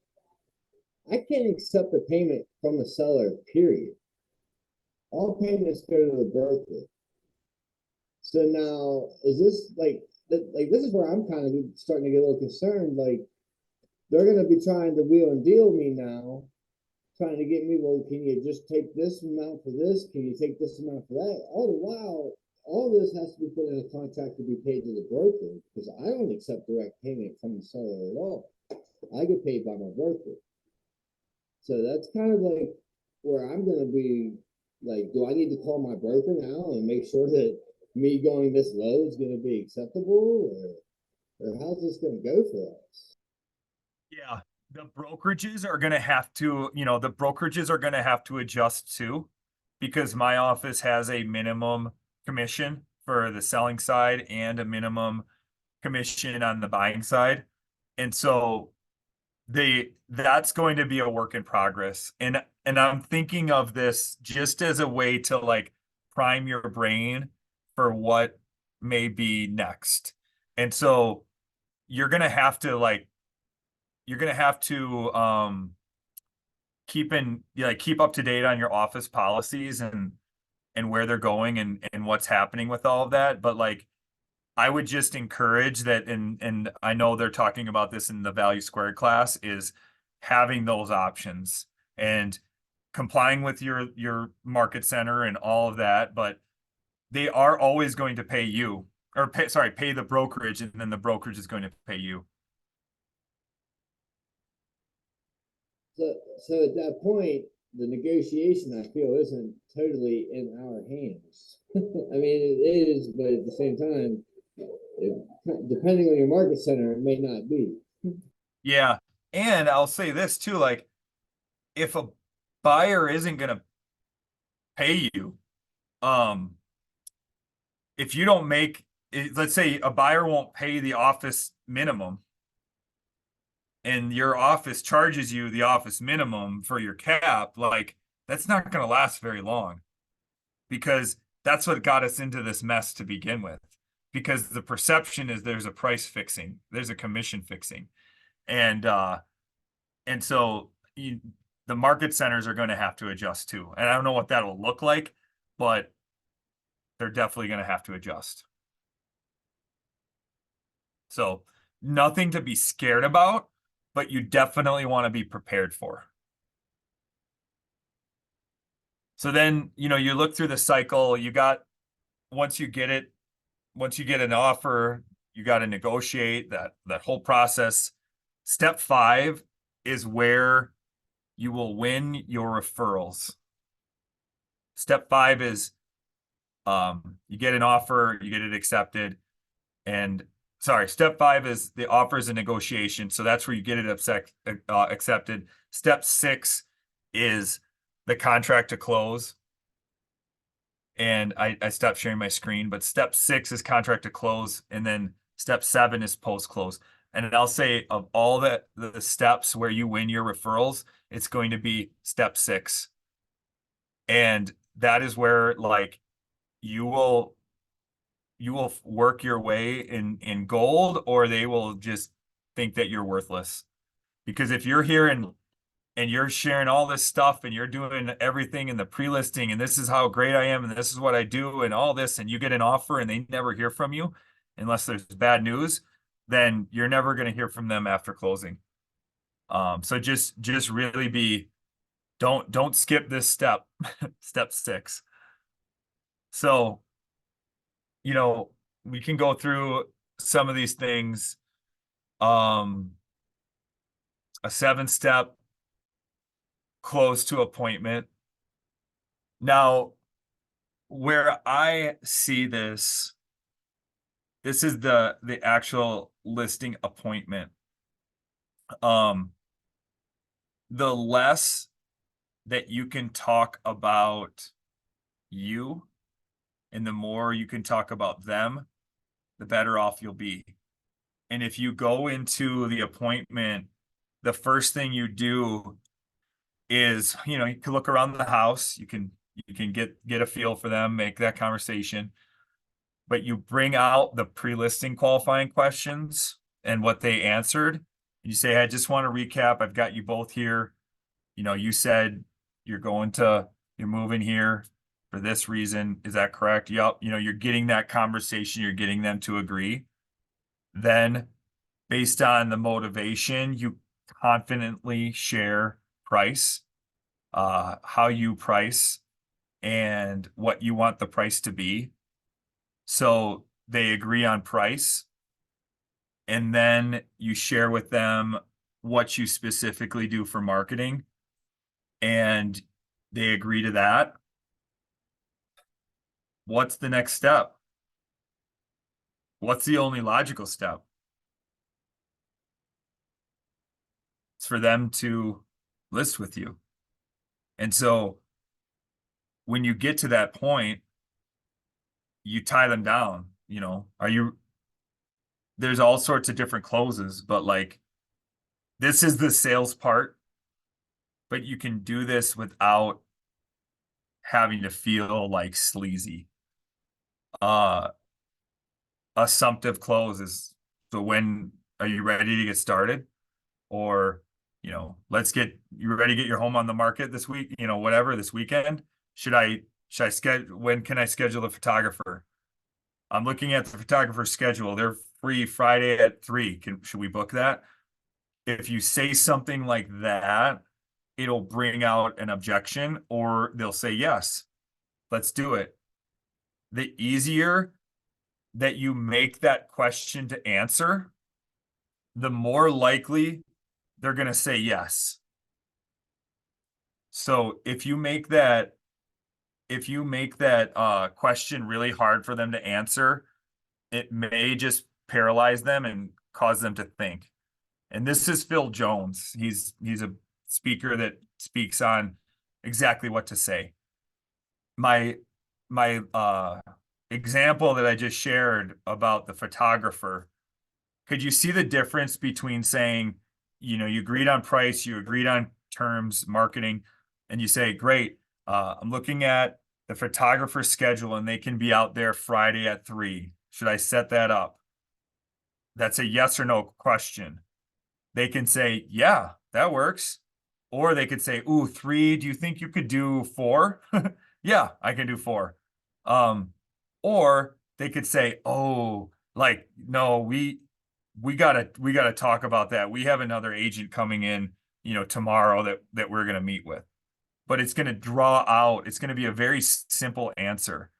I can't accept a payment from a seller, period. All payments go to the broker. So now, is this like this is where I'm kind of starting to get a little concerned. Like, they're going to be trying to wheel and deal me now, trying to get me, well, can you just take this amount for this? Can you take this amount for that? All the while, all this has to be put in a contract to be paid to the broker, because I don't accept direct payment from the seller at all. I get paid by my broker. So that's kind of like where I'm going to be like, do I need to call my broker now and make sure that me going this low is going to be acceptable, or how's this going to go for us? Yeah, the brokerages are going to have to, the brokerages are going to have to adjust too, because my office has a minimum commission for the selling side and a minimum commission on the buying side. And so that's going to be a work in progress. And I'm thinking of this just as a way to like prime your brain for what may be next. And so you're going to have to keep up to date on your office policies and where they're going and what's happening with all of that. But like I would just encourage that, and I know they're talking about this in the value squared class, is having those options and complying with your market center and all of that, but they are always going to pay you, or pay the brokerage, and then the brokerage is going to pay you. So at that point, the negotiation, I feel, isn't totally in our hands. I mean, it is, but at the same time, depending on your market center, it may not be. Yeah. And I'll say this too, like if a buyer isn't gonna pay you, if you don't let's say a buyer won't pay the office minimum and your office charges you the office minimum for your cap, like that's not gonna last very long, because that's what got us into this mess to begin with. Because the perception is there's a price fixing, there's a commission fixing. And so the market centers are going to have to adjust too. And I don't know what that will look like, but they're definitely going to have to adjust. So nothing to be scared about, but you definitely want to be prepared for. So then, you look through the cycle, once you get an offer, you got to negotiate that whole process. Step 5 is where you will win your referrals. Step 5 is you get an offer, you get it accepted. Step 5 is the offer is a negotiation. So that's where you get it accepted. Step 6 is the contract to close. And I stopped sharing my screen, but step 6 is contract to close. And then step 7 is post close. And I'll say of all the steps where you win your referrals, it's going to be step 6. And that is where like you will work your way in gold, or they will just think that you're worthless. Because if you're here and you're sharing all this stuff and you're doing everything in the pre-listing and this is how great I am and this is what I do and all this, and you get an offer and they never hear from you unless there's bad news, then you're never going to hear from them after closing. So just really don't skip this step, step 6. So, we can go through some of these things. A 7-step close to appointment. Now, where I see this is the actual listing appointment. The less that you can talk about you and the more you can talk about them, the better off you'll be. And if you go into the appointment, the first thing you do is, you can look around the house, you can get a feel for them, make that conversation, but you bring out the pre-listing qualifying questions and what they answered. You say, I just want to recap. I've got you both here. You said you're moving here for this reason. Is that correct? Yep. You're getting that conversation. You're getting them to agree. Then based on the motivation, you confidently share price, how you price and what you want the price to be. So they agree on price. And then you share with them what you specifically do for marketing. And they agree to that. What's the next step? What's the only logical step? It's for them to list with you. And so when you get to that point, you tie them down, there's all sorts of different closes, but like this is the sales part, but you can do this without having to feel like sleazy. Assumptive close is, so when are you ready to get started? Or, you ready to get your home on the market this week, whatever, this weekend? Should I schedule, when can I schedule the photographer? I'm looking at the photographer's schedule. They're free Friday at 3. Should we book that? If you say something like that, it'll bring out an objection, or they'll say, yes, let's do it. The easier that you make that question to answer, the more likely they're going to say yes. So if you make that question really hard for them to answer, it may just paralyze them and cause them to think. And this is Phil Jones. He's a speaker that speaks on exactly what to say. My example that I just shared about the photographer, could you see the difference between saying, you agreed on price, you agreed on terms, marketing, and you say, great, I'm looking at the photographer's schedule and they can be out there Friday at 3. Should I set that up? That's a yes or no question. They can say, yeah, that works. Or they could say, ooh, 3, do you think you could do 4? Yeah, I can do 4. Or they could say, oh, like, no, we gotta talk about that. We have another agent coming in, tomorrow that we're gonna meet with. But it's gonna draw out, it's gonna be a very simple answer,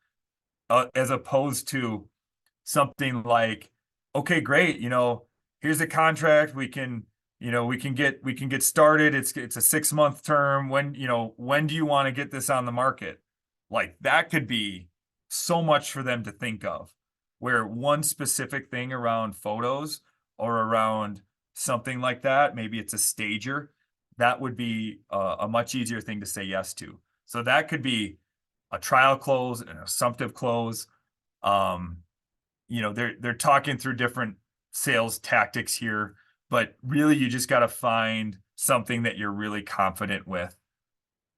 as opposed to something like, okay, great, here's a contract, we can get started. It's a 6-month term. When do you want to get this on the market? Like that could be so much for them to think of, where one specific thing around photos or around something like that, maybe it's a stager, that would be a much easier thing to say yes to. So that could be a trial close, an assumptive close. They're talking through different sales tactics here, but really you just got to find something that you're really confident with,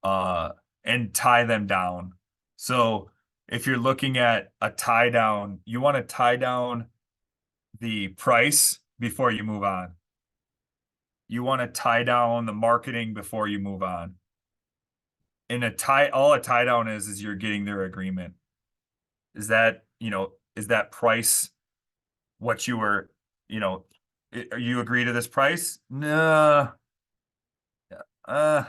and tie them down. So if you're looking at a tie down, you want to tie down the price before you move on. You want to tie down the marketing before you move on. And all a tie down is you're getting their agreement. Is that price what you were, you agree to this price? No. I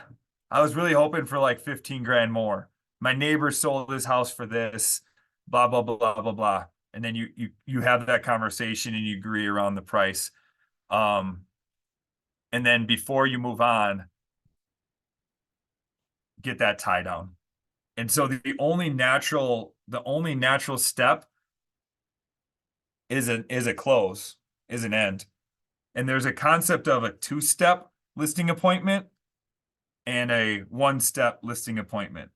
was really hoping for like 15 grand more. My neighbor sold his house for this, blah, blah, blah, blah, blah, blah. And then you have that conversation and you agree around the price. And then before you move on, get that tie down. And so the only natural step is a close, is an end. And there's a concept of a two-step listing appointment and a one-step listing appointment.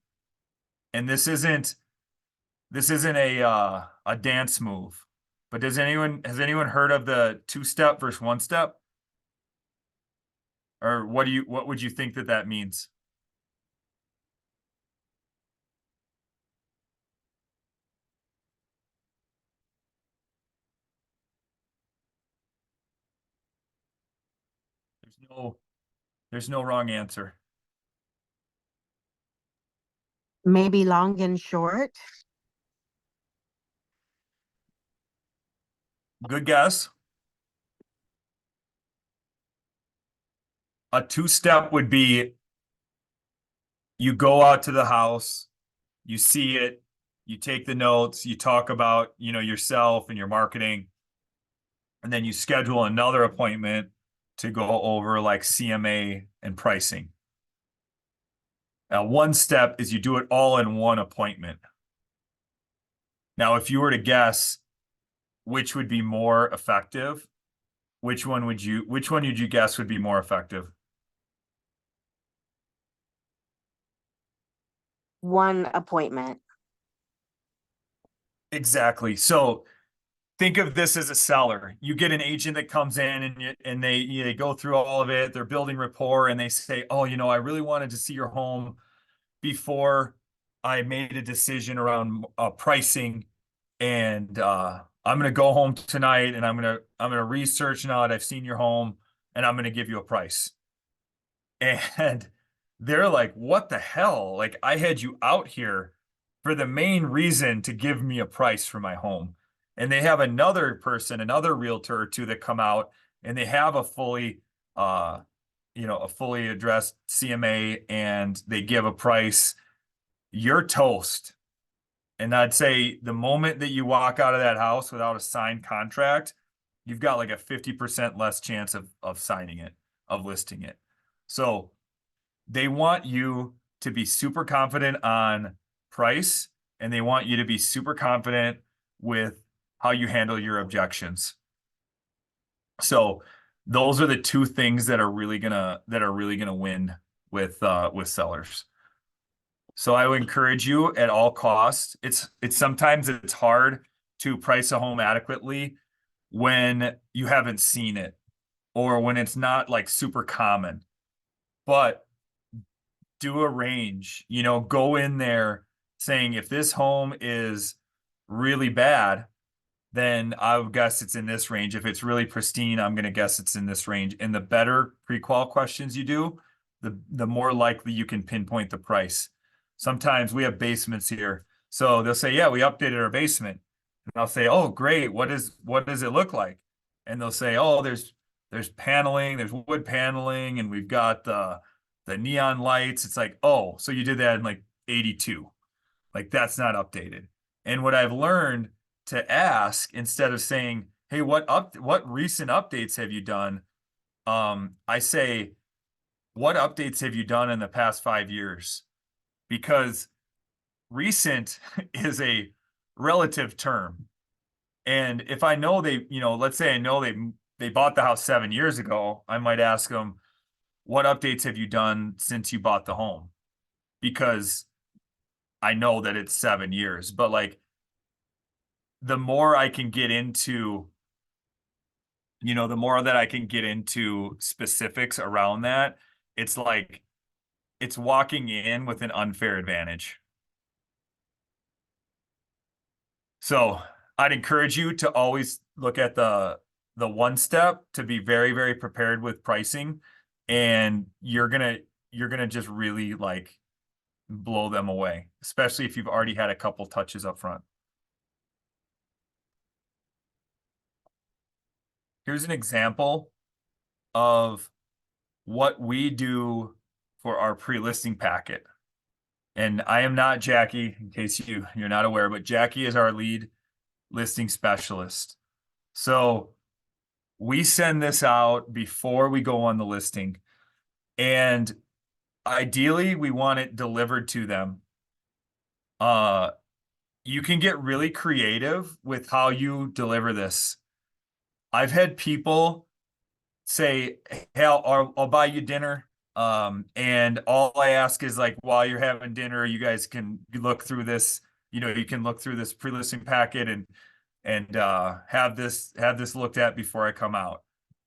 And this isn't a dance move. But has anyone heard of the two-step versus one-step? Or what would you think that means? There's no wrong answer. Maybe long and short. Good guess. A two-step would be you go out to the house, you see it, you take the notes, you talk about, yourself and your marketing, and then you schedule another appointment to go over like CMA and pricing. Now, one step is you do it all in one appointment. Now, if you were to guess which would be more effective, which one would you guess would be more effective? One appointment. Exactly. So think of this as a seller. You get an agent that comes in and they go through all of it. They're building rapport and they say, "Oh, I really wanted to see your home before I made a decision around pricing, and I'm gonna go home tonight and I'm gonna research now that I've seen your home and I'm gonna give you a price." And they're like, "What the hell? Like, I had you out here for the main reason to give me a price for my home." And they have another realtor or two that come out and they have a fully addressed CMA and they give a price. You're toast. And I'd say the moment that you walk out of that house without a signed contract, you've got like a 50% less chance of signing it, of listing it. So they want you to be super confident on price, and they want you to be super confident with how you handle your objections. So those are the two things that are really gonna win with sellers. So I would encourage you at all costs. It's sometimes it's hard to price a home adequately when you haven't seen it or when it's not like super common. But do a range, go in there saying if this home is really bad, then I would guess it's in this range. If it's really pristine, I'm going to guess it's in this range. And the better pre-qual questions you do, the more likely you can pinpoint the price. Sometimes we have basements here. So they'll say, "Yeah, we updated our basement." And I'll say, "Oh, great. What does it look like?" And they'll say, "Oh, there's paneling, there's wood paneling, and we've got the neon lights." It's like, "Oh, so you did that in like 82." Like, that's not updated. And what I've learned to ask, instead of saying, "Hey, what recent updates have you done?" I say, "What updates have you done in the past 5 years?" Because recent is a relative term. And if I know let's say I know they bought the house 7 years ago, I might ask them, "What updates have you done since you bought the home?" Because I know that it's 7 years. But like, the more I can get into, the more that I can get into specifics around that, it's like it's walking in with an unfair advantage. So I'd encourage you to always look at the one step, to be very, very prepared with pricing, and you're gonna just really like blow them away, especially if you've already had a couple touches up front. Here's an example of what we do for our pre-listing packet. And I am not Jackie, in case you're not aware, but Jackie is our lead listing specialist. So we send this out before we go on the listing. And ideally we want it delivered to them. You can get really creative with how you deliver this. I've had people say, "Hey, I'll buy you dinner." And all I ask is like, while you're having dinner, you guys can look through this. You can look through this pre-listing packet and have this looked at before I come out.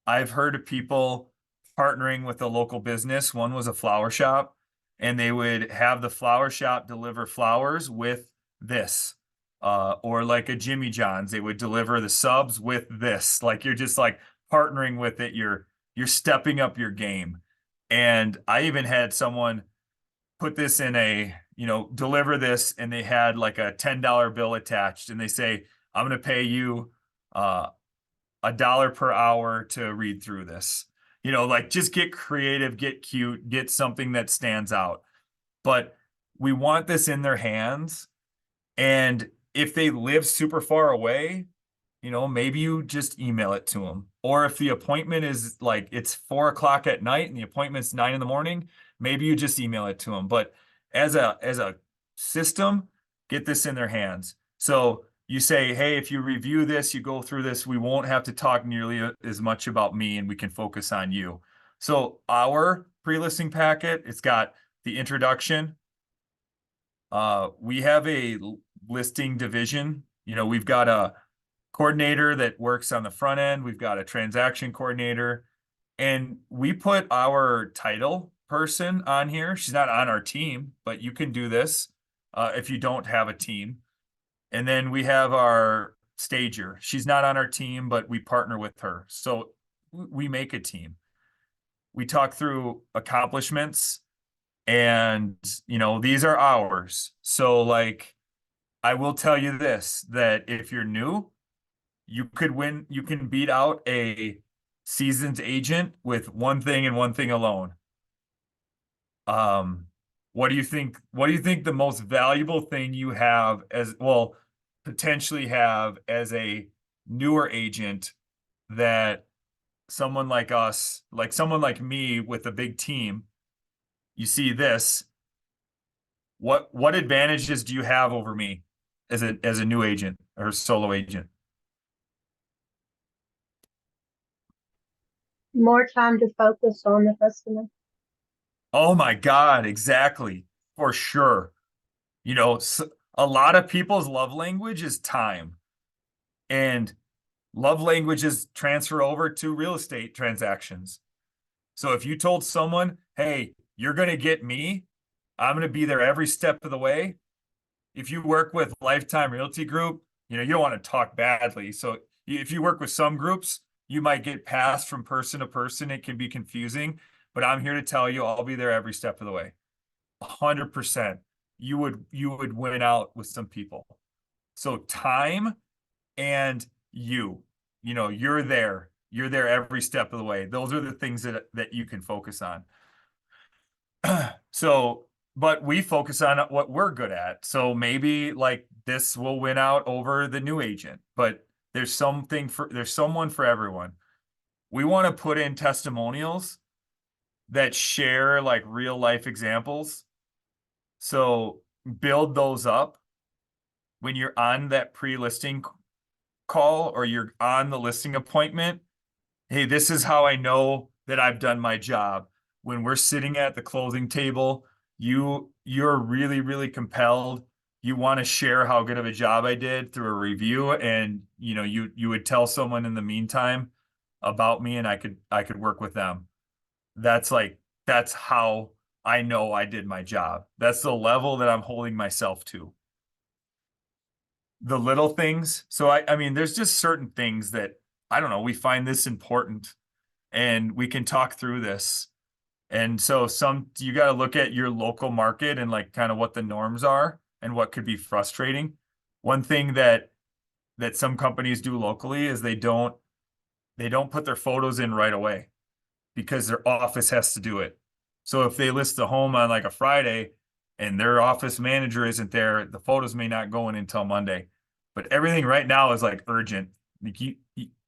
I've heard of people partnering with a local business. One was a flower shop, and they would have the flower shop deliver flowers with this. Or like a Jimmy John's, they would deliver the subs with this. Like you're just like partnering with it. You're stepping up your game. And I even had someone put this in deliver this, and they had like a $10 bill attached, and they say, I'm going to pay you $1 per hour to read through this. Like just get creative, get cute, get something that stands out. But we want this in their hands. And if they live super far away, maybe you just email it to them. Or if the appointment is like it's 4 o'clock at night and the appointment's 9 in the morning, maybe you just email it to them. But as a system, get this in their hands. So you say, hey, if you review this, you go through this, we won't have to talk nearly as much about me and we can focus on you. So our pre-listing packet, it's got the introduction. We have a listing division. We've got a coordinator that works on the front end. We've got a transaction coordinator, and we put our title person on here. She's not on our team, but you can do this if you don't have a team. And then we have our stager. She's not on our team, but we partner with her. So we make a team. We talk through accomplishments, and these are ours. So like, I will tell you this, that if you're new, you can beat out a seasoned agent with one thing and one thing alone. What do you think the most valuable thing you have potentially have as a newer agent that someone like us, like someone like me with a big team, you see this, what advantages do you have over me as a new agent or solo agent? More time to focus on the customer. Oh my God, exactly. For sure. A lot of people's love language is time. And love languages transfer over to real estate transactions. So if you told someone, hey, you're going to get me, I'm going to be there every step of the way. If you work with Lifetime Realty Group, you don't want to talk badly. So if you work with some groups, you might get passed from person to person. It can be confusing, but I'm here to tell you, I'll be there every step of the way. 100%. You would win out with some people. So time and you're there. You're there every step of the way. Those are the things that you can focus on. So, but we focus on what we're good at. So maybe like this will win out over the new agent, but there's someone for everyone. We want to put in testimonials that share like real life examples. So build those up when you're on that pre-listing call or you're on the listing appointment. Hey, this is how I know that I've done my job. When we're sitting at the closing table, you're really, really compelled. You want to share how good of a job I did through a review, and you would tell someone in the meantime about me, and I could work with them. That's how I know I did my job. That's the level that I'm holding myself to. The little things. So I mean, there's just certain things that, I don't know, we find this important and we can talk through this. And so you got to look at your local market and like kind of what the norms are and what could be frustrating. One thing that some companies do locally is they don't put their photos in right away because their office has to do it. So if they list the home on like a Friday and their office manager isn't there, the photos may not go in until Monday. But everything right now is like urgent. Like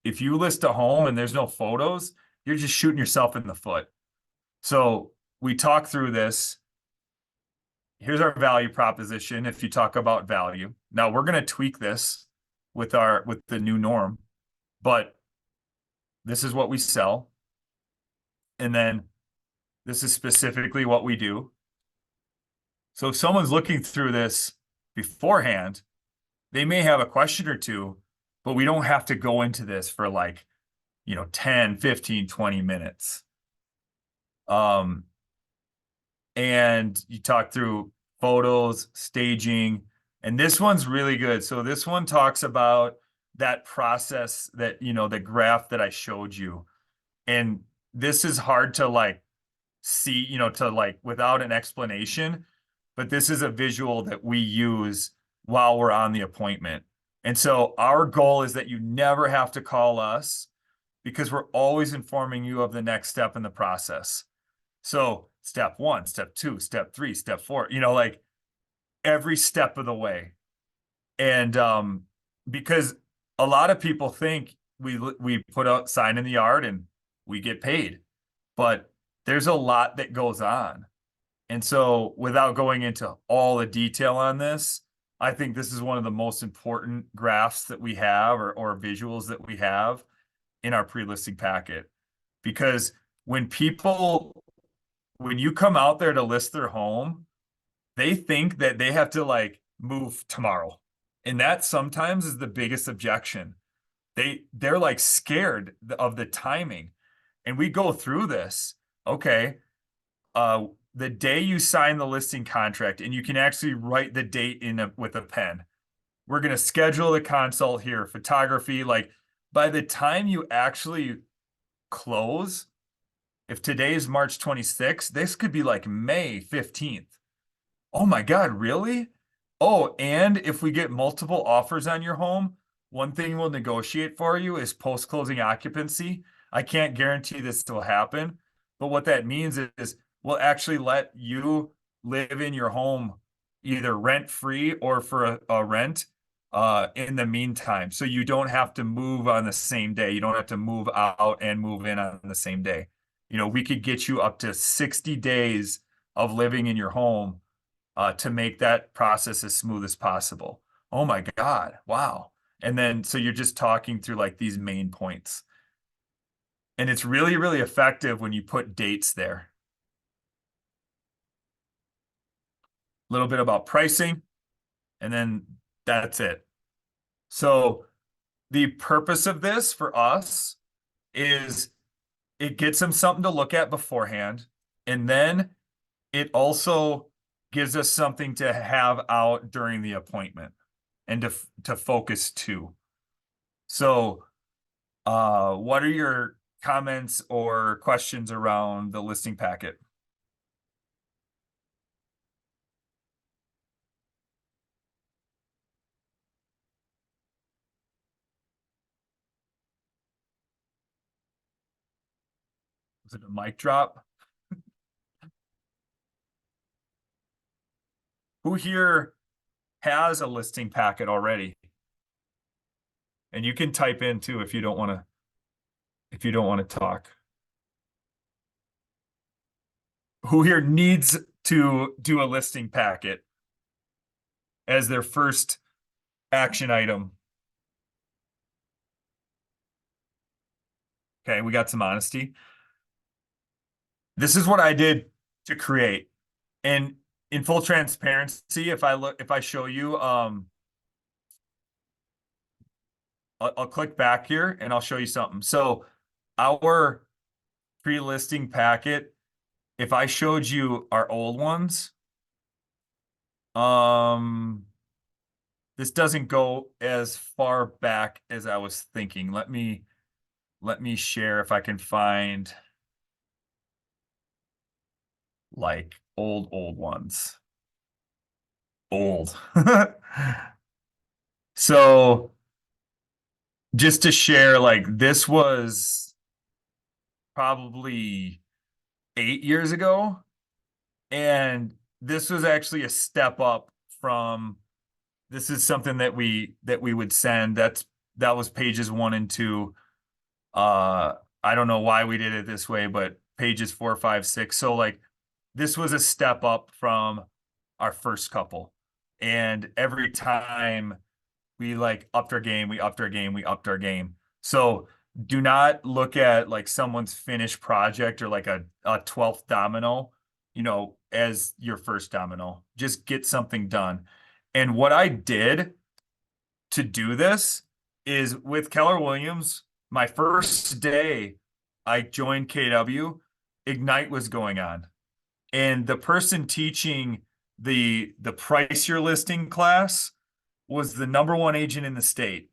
if you list a home and there's no photos, you're just shooting yourself in the foot. So we talk through this. Here's our value proposition. If you talk about value, now we're going to tweak this with the new norm, but this is what we sell. And then this is specifically what we do. So if someone's looking through this beforehand, they may have a question or two, but we don't have to go into this for like, 10, 15, 20 minutes. And you talk through photos, staging, and this one's really good. So this one talks about that process that, the graph that I showed you. And this is hard to like see, to like without an explanation, but this is a visual that we use while we're on the appointment. And so our goal is that you never have to call us because we're always informing you of the next step in the process. So step 1, step 2, step 3, step 4, like every step of the way. And because a lot of people think we put a sign in the yard and we get paid, but there's a lot that goes on. And so without going into all the detail on this, I think this is one of the most important graphs that we have or visuals that we have in our pre-listing packet. Because when you come out there to list their home, they think that they have to like move tomorrow. And that sometimes is the biggest objection. They're like scared of the timing. And we go through this. Okay. The day you sign the listing contract, and you can actually write the date with a pen. We're going to schedule the consult here, photography. Like by the time you actually close, if today is March 26th, this could be like May 15th. Oh my God, really? Oh, and if we get multiple offers on your home, one thing we'll negotiate for you is post-closing occupancy. I can't guarantee this will happen, but what that means is we'll actually let you live in your home either rent-free or for a rent in the meantime. So you don't have to move on the same day. You don't have to move out and move in on the same day. We could get you up to 60 days of living in your home to make that process as smooth as possible. Oh my God, wow. And then, so you're just talking through like these main points. And it's really, really effective when you put dates there. A little bit about pricing, and then that's it. So the purpose of this for us is it gets them something to look at beforehand. And then it also gives us something to have out during the appointment and to focus to. So what are your comments or questions around the listing packet? Was it a mic drop? Who here has a listing packet already? And you can type in too if you don't want to talk. Who here needs to do a listing packet as their first action item? Okay, we got some honesty. This is what I did to create. And in full transparency, if I show you, I'll click back here and I'll show you something. So our pre-listing packet, if I showed you our old ones, this doesn't go as far back as I was thinking. Let me share if I can find like old ones. Old. So just to share, like this was probably 8 years ago. And this was actually a step up from, this is something that we would send. That was pages 1 and 2. I don't know why we did it this way, but pages 4, 5, 6. So like this was a step up from our first couple. And every time we like upped our game, we upped our game, we upped our game. So do not look at like someone's finished project or like a 12th domino, as your first domino. Just get something done. And what I did to do this is with Keller Williams, my first day I joined KW, Ignite was going on. And the person teaching the price your listing class was the number one agent in the state.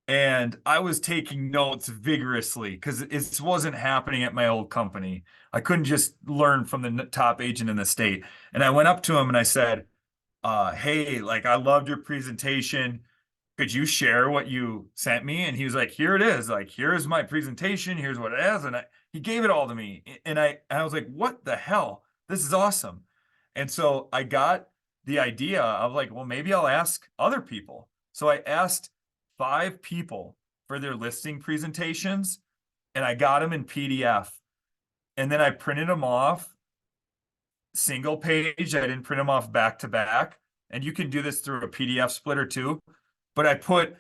And I was taking notes vigorously because it wasn't happening at my old company. I couldn't just learn from the top agent in the state. And I went up to him and I said, hey, like I loved your presentation. Could you share what you sent me? And he was like, here it is. Like, here's my presentation. Here's what it is. And he gave it all to me. And I was like, what the hell? This is awesome. And so I got the idea of like, well, maybe I'll ask other people. So I asked 5 people for their listing presentations and I got them in PDF. And then I printed them off single page. I didn't print them off back to back. And you can do this through a PDF splitter too. But I put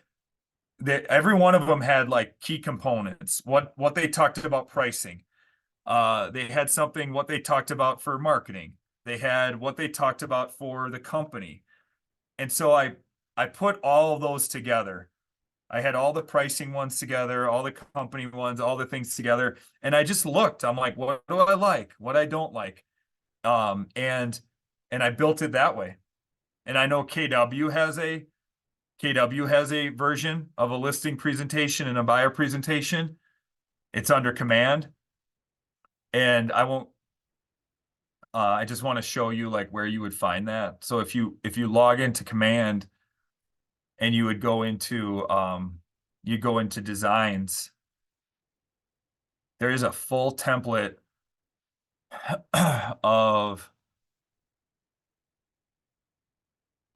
that every one of them had like key components, what they talked about pricing. They had something, what they talked about for marketing. They had what they talked about for the company. And so I put all of those together. I had all the pricing ones together, all the company ones, all the things together. And I just looked, I'm like, what do I like? What I don't like? And I built it that way. And I know KW has a version of a listing presentation and a buyer presentation. It's under Command. And I just want to show you like where you would find that. So if you log into Command and you would go into designs, there is a full template of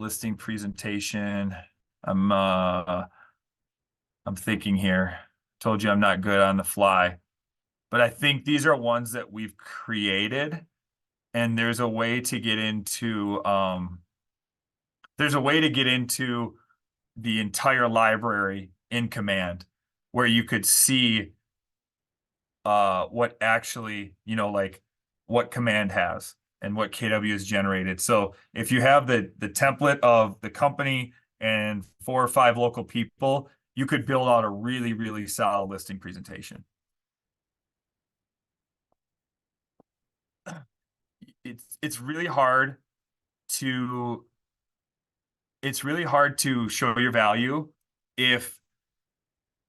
listing presentation. I'm thinking here. Told you I'm not good on the fly. But I think these are ones that we've created, and there's a way to get into the entire library in Command where you could see what actually, like what Command has and what KW has generated. So if you have the template of the company and 4 or 5 local people, you could build out a really, really solid listing presentation. It's really hard to show your value if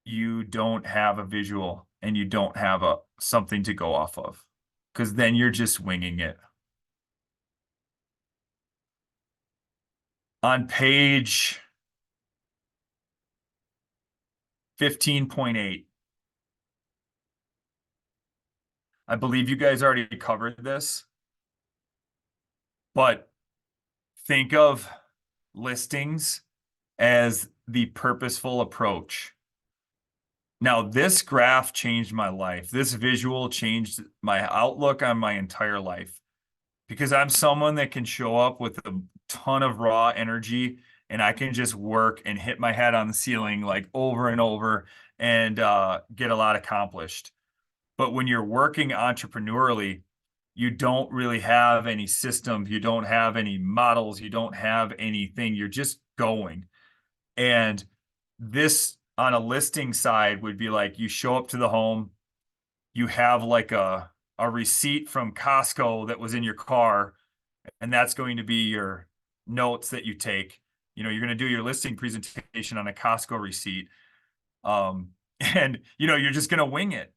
you don't have a visual and you don't have something to go off of, because then you're just winging it. On page 15.8, I believe you guys already covered this, but think of listings as the purposeful approach. Now, this graph changed my life. This visual changed my outlook on my entire life because I'm someone that can show up with a ton of raw energy and I can just work and hit my head on the ceiling like over and over and get a lot accomplished. But when you're working entrepreneurially, you don't really have any systems, you don't have any models, you don't have anything. You're just going. And this on a listing side would be like you show up to the home, you have like a receipt from Costco that was in your car, and that's going to be your notes that you take. You're going to do your listing presentation on a Costco receipt. And you're just going to wing it.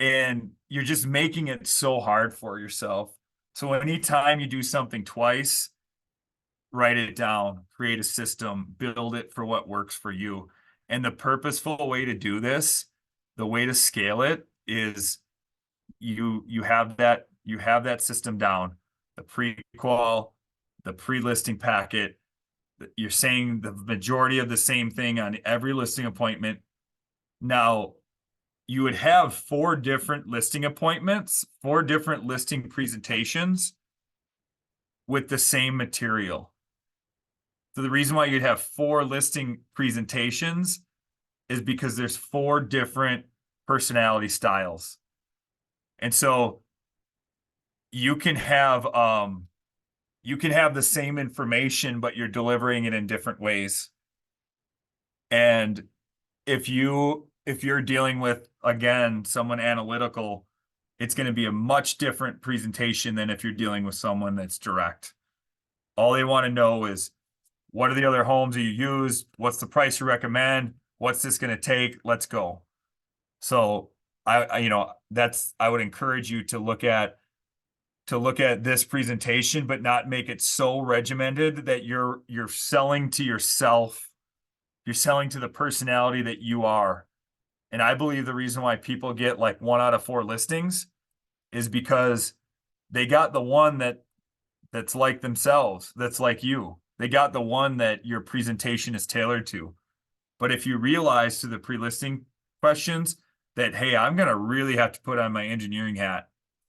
And you're just making it so hard for yourself. So anytime you do something twice, write it down, create a system, build it for what works for you. And the purposeful way to do this, the way to scale it is you have that system down, the pre-qual, the pre-listing packet. You're saying the majority of the same thing on every listing appointment. Now, you would have 4 different listing appointments, 4 different listing presentations with the same material. So the reason why you'd have 4 listing presentations is because there's 4 different personality styles. And so you can have the same information, but you're delivering it in different ways. And if you're dealing with, again, someone analytical, it's going to be a much different presentation than if you're dealing with someone that's direct. All they want to know is, what are the other homes that you use? What's the price you recommend? What's this going to take? Let's go. So I would encourage you to look at this presentation, but not make it so regimented that you're selling to yourself. You're selling to the personality that you are. And I believe the reason why people get like 1 out of 4 listings is because they got the one that's like themselves, that's like you. They got the one that your presentation is tailored to. But if you realize through the pre-listing questions that, hey, I'm going to really have to put on my engineering hat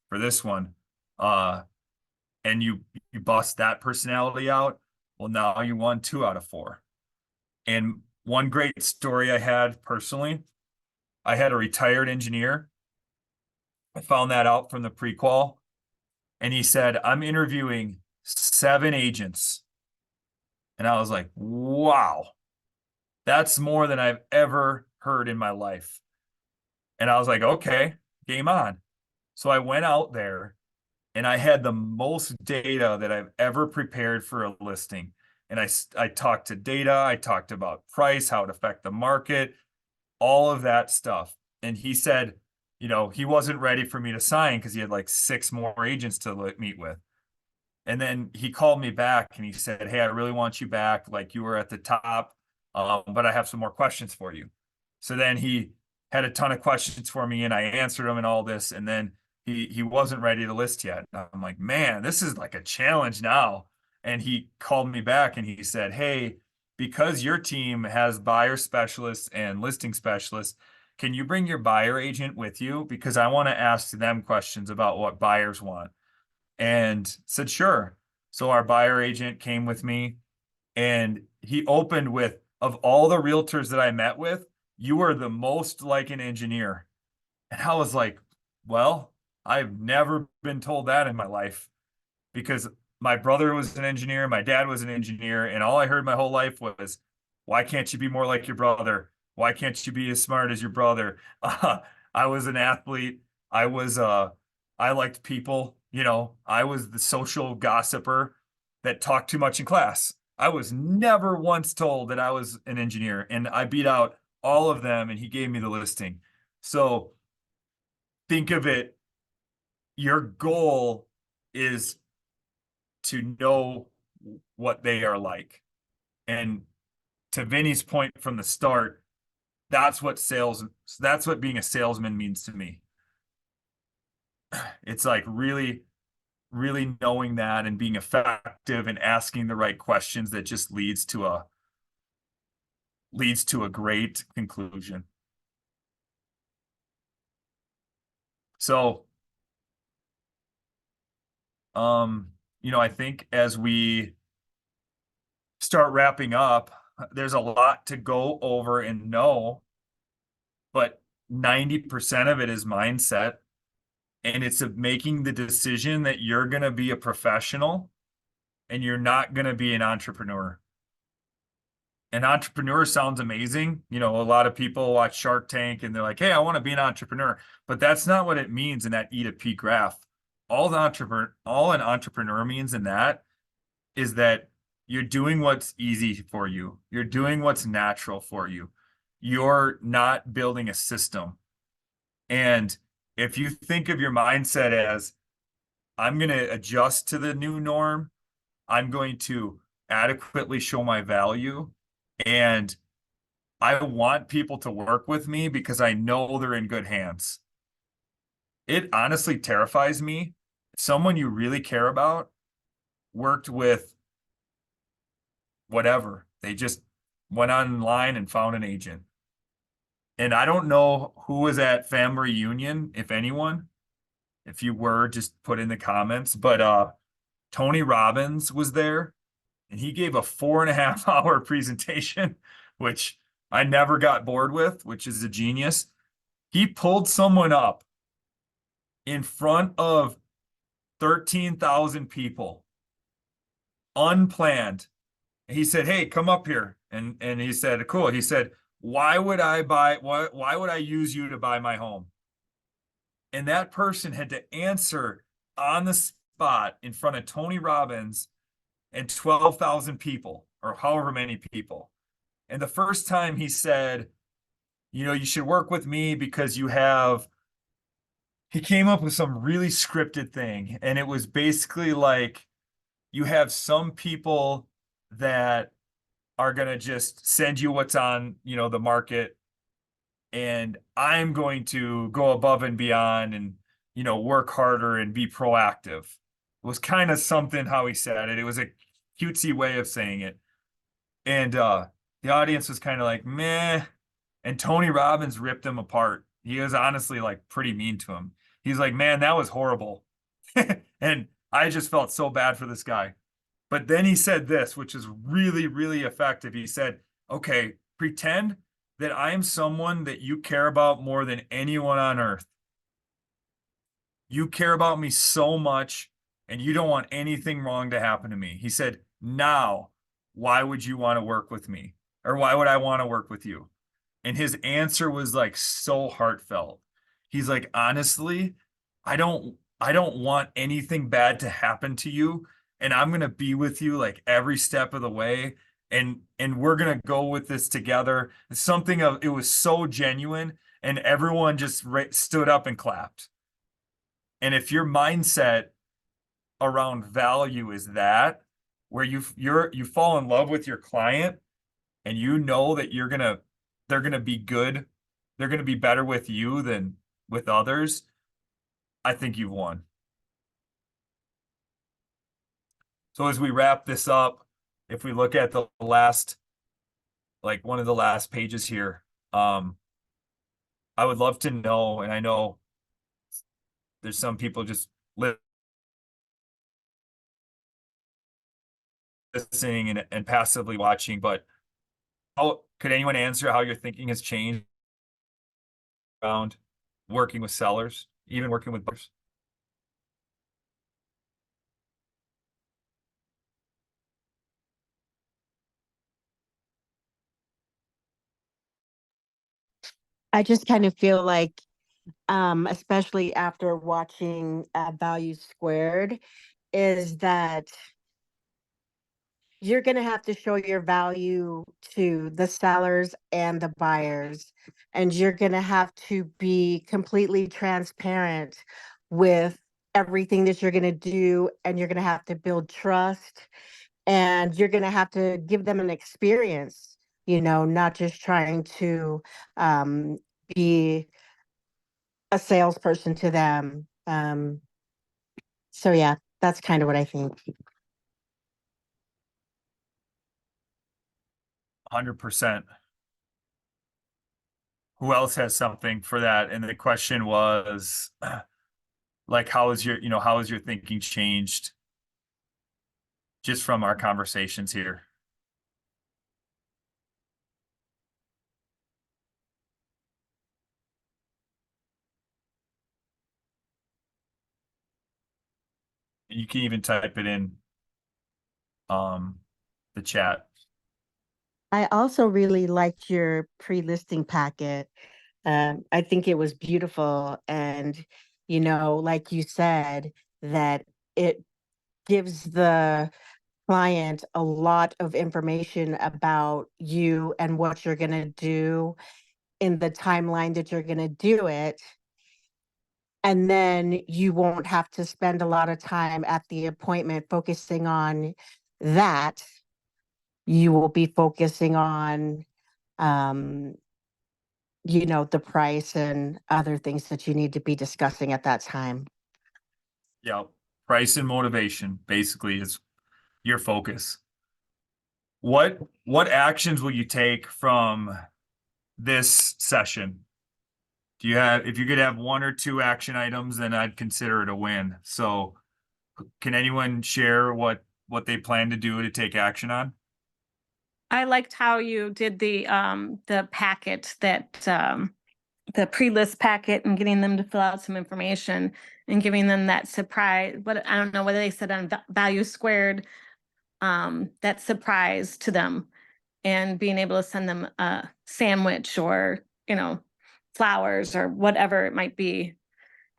for this one, and you bust that personality out, well, now you won 2 out of 4. And one great story I had personally, I had a retired engineer. I found that out from the pre-qual, and he said, I'm interviewing 7 agents. And I was like, wow, that's more than I've ever heard in my life. And I was like, okay, game on. So I went out there and I had the most data that I've ever prepared for a listing. And I talked to data, I talked about price, how it affect the market, all of that stuff. And he said, he wasn't ready for me to sign because he had like 6 more agents to meet with. And then he called me back and he said, hey, I really want you back. Like, you were at the top, but I have some more questions for you. So then he had a ton of questions for me and I answered them and all this. And then he wasn't ready to list yet. And I'm like, man, this is like a challenge now. And he called me back and he said, hey, because your team has buyer specialists and listing specialists, can you bring your buyer agent with you? Because I want to ask them questions about what buyers want. And said, sure. So our buyer agent came with me and he opened with, of all the realtors that I met with, you are the most like an engineer. And I was like, well, I've never been told that in my life, because my brother was an engineer, my dad was an engineer, and all I heard my whole life was, why can't you be more like your brother? Why can't you be as smart as your brother? I was an athlete. I liked people, I was the social gossiper that talked too much in class. I was never once told that I was an engineer, and I beat out all of them, and he gave me the listing. So think of it, your goal is to know what they are like. And to Vinny's point from the start, that's what being a salesman means to me. It's like really, really knowing that and being effective and asking the right questions that just leads to a great conclusion. So, I think as we start wrapping up, there's a lot to go over and know, but 90% of it is mindset. And it's making the decision that you're going to be a professional and you're not going to be an entrepreneur. An entrepreneur sounds amazing. A lot of people watch Shark Tank and they're like, hey, I want to be an entrepreneur. But that's not what it means in that E to P graph. All an entrepreneur means in that is that you're doing what's easy for you. You're doing what's natural for you. You're not building a system. And if you think of your mindset as, I'm going to adjust to the new norm, I'm going to adequately show my value, and I want people to work with me because I know they're in good hands. It honestly terrifies me. Someone you really care about worked with whatever. They just went online and found an agent. And I don't know who was at family reunion, if anyone. If you were, just put in the comments. But Tony Robbins was there, and he gave a 4.5 hour presentation, which I never got bored with, which is a genius. He pulled someone up in front of 13,000 people, unplanned. He said, "Hey, come up here." And he said, "Cool." He said, why would I use you to buy my home?" And that person had to answer on the spot in front of Tony Robbins and 12,000 people, or however many people. And the first time he said, "You should work with me because he came up with some really scripted thing. And it was basically like, you have some people that are going to just send you what's on, the market. And I'm going to go above and beyond and, work harder and be proactive." It was kind of something how he said it. It was a cutesy way of saying it. And the audience was kind of like, meh. And Tony Robbins ripped him apart. He was honestly like pretty mean to him. He's like, "Man, that was horrible." And I just felt so bad for this guy. But then he said this, which is really, really effective. He said, "Okay, pretend that I am someone that you care about more than anyone on earth. You care about me so much, and you don't want anything wrong to happen to me." He said, "Now, why would you want to work with me? Or why would I want to work with you?" And his answer was like so heartfelt. He's like, "Honestly, I don't want anything bad to happen to you, and I'm going to be with you like every step of the way, and we're going to go with this together." It was so genuine, and everyone just stood up and clapped. And if your mindset around value is that, where you fall in love with your client, and you know that they're gonna be good, they're gonna be better with you than with others, I think you've won. So as we wrap this up, if we look at the last, like one of the last pages here, I would love to know, and I know there's some people just listening and passively watching, but how could anyone answer how your thinking has changed around working with sellers, even working with buyers? I just kind of feel like, especially after watching Value Squared, is that you're going to have to show your value to the sellers and the buyers. And you're going to have to be completely transparent with everything that you're going to do. And you're going to have to build trust. And you're going to have to give them an experience, not just trying to um, be a salesperson to them. So, yeah, that's kind of what I think. 100%. Who else has something for that? And the question was, like, how has your thinking changed just from our conversations here? And you can even type it in the chat. I also really liked your pre-listing packet. I think it was beautiful. And, like you said, that it gives the client a lot of information about you and what you're going to do in the timeline that you're going to do it. And then you won't have to spend a lot of time at the appointment focusing on that. You will be focusing on the price and other things that you need to be discussing at that time. Yeah. Price and motivation basically is your focus. What actions will you take from this session? Do you have, if you could have one or two action items, then I'd consider it a win. So can anyone share what they plan to do to take action on? I liked how you did the packet that, the pre-list packet and getting them to fill out some information and giving them that surprise, what, I don't know whether they said on value squared, that surprise to them and being able to send them a sandwich or, flowers or whatever it might be.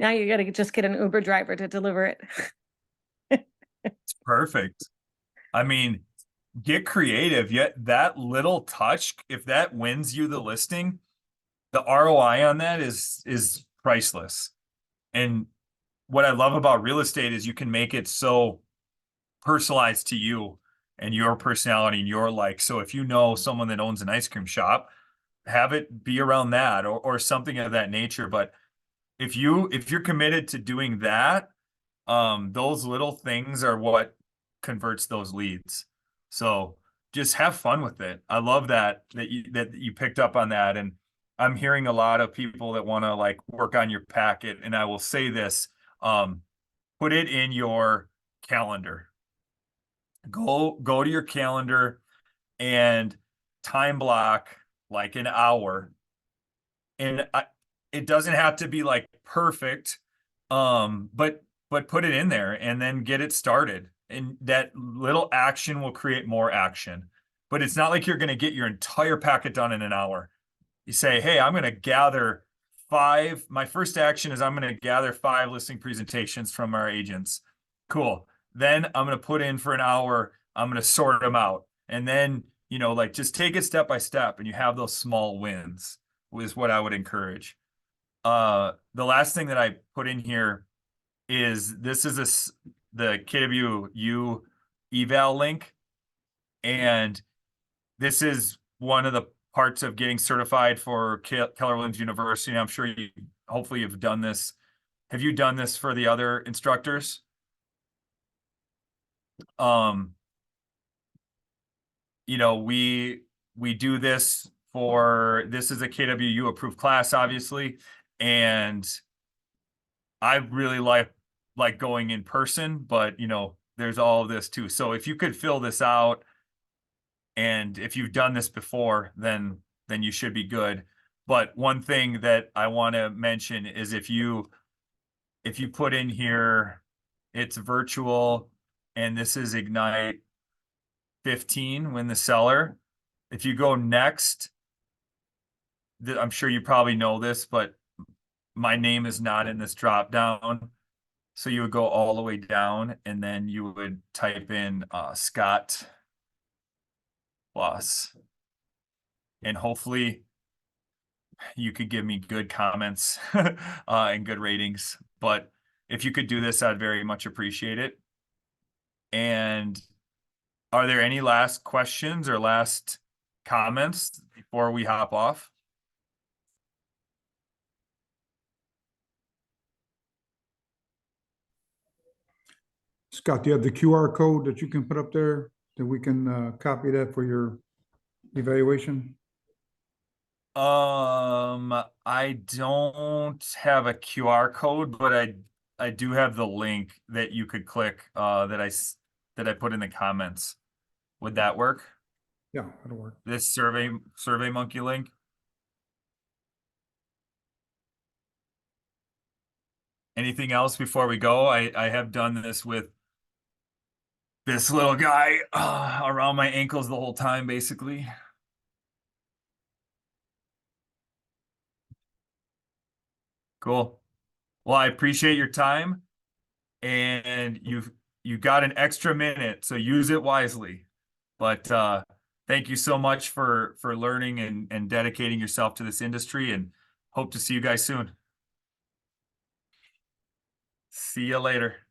Now you gotta just get an Uber driver to deliver it. Perfect. I mean, get creative. Yet that little touch, if that wins you the listing, the ROI on that is priceless. And what I love about real estate is you can make it so personalized to you and your personality and your like. So if you know someone that owns an ice cream shop, have it be around that or something of that nature. But if you're committed to doing that, those little things are what converts those leads. So just have fun with it. I love that you picked up on that. And I'm hearing a lot of people that want to like work on your packet. And I will say this, put it in your calendar. Go to your calendar and time block like an hour. And it doesn't have to be like perfect, but put it in there and then get it started. And that little action will create more action. But it's not like you're going to get your entire packet done in an hour. You say, hey, I'm going to gather my first action is I'm going to gather 5 listing presentations from our agents. Cool. Then I'm going to put in for an hour. I'm going to sort them out. And then, like just take it step by step and you have those small wins is what I would encourage. The last thing that I put in here is the KWU eval link. And this is one of the parts of getting certified for Keller Williams University. I'm sure hopefully you've done this. Have you done this for the other instructors? We do this this is a KWU approved class, obviously. And I really like going in person, but there's all of this too. So if you could fill this out, and if you've done this before, then you should be good. But one thing that I want to mention is if you put in here, it's virtual, and this is Ignite 15 when the seller. If you go next, I'm sure you probably know this, but my name is not in this drop down. So you would go all the way down and then you would type in Scott Plus. And hopefully you could give me good comments and good ratings. But if you could do this, I'd very much appreciate it. And are there any last questions or last comments before we hop off? Scott, do you have the QR code that you can put up there that we can copy that for your evaluation? I don't have a QR code, but I do have the link that you could click that I put in the comments. Would that work? Yeah, that'll work. This Survey Monkey link? Anything else before we go? I have done this with this little guy around my ankles the whole time, basically. Cool. Well, I appreciate your time, and you got an extra minute, so use it wisely. But thank you so much for learning and dedicating yourself to this industry, and hope to see you guys soon. See you later.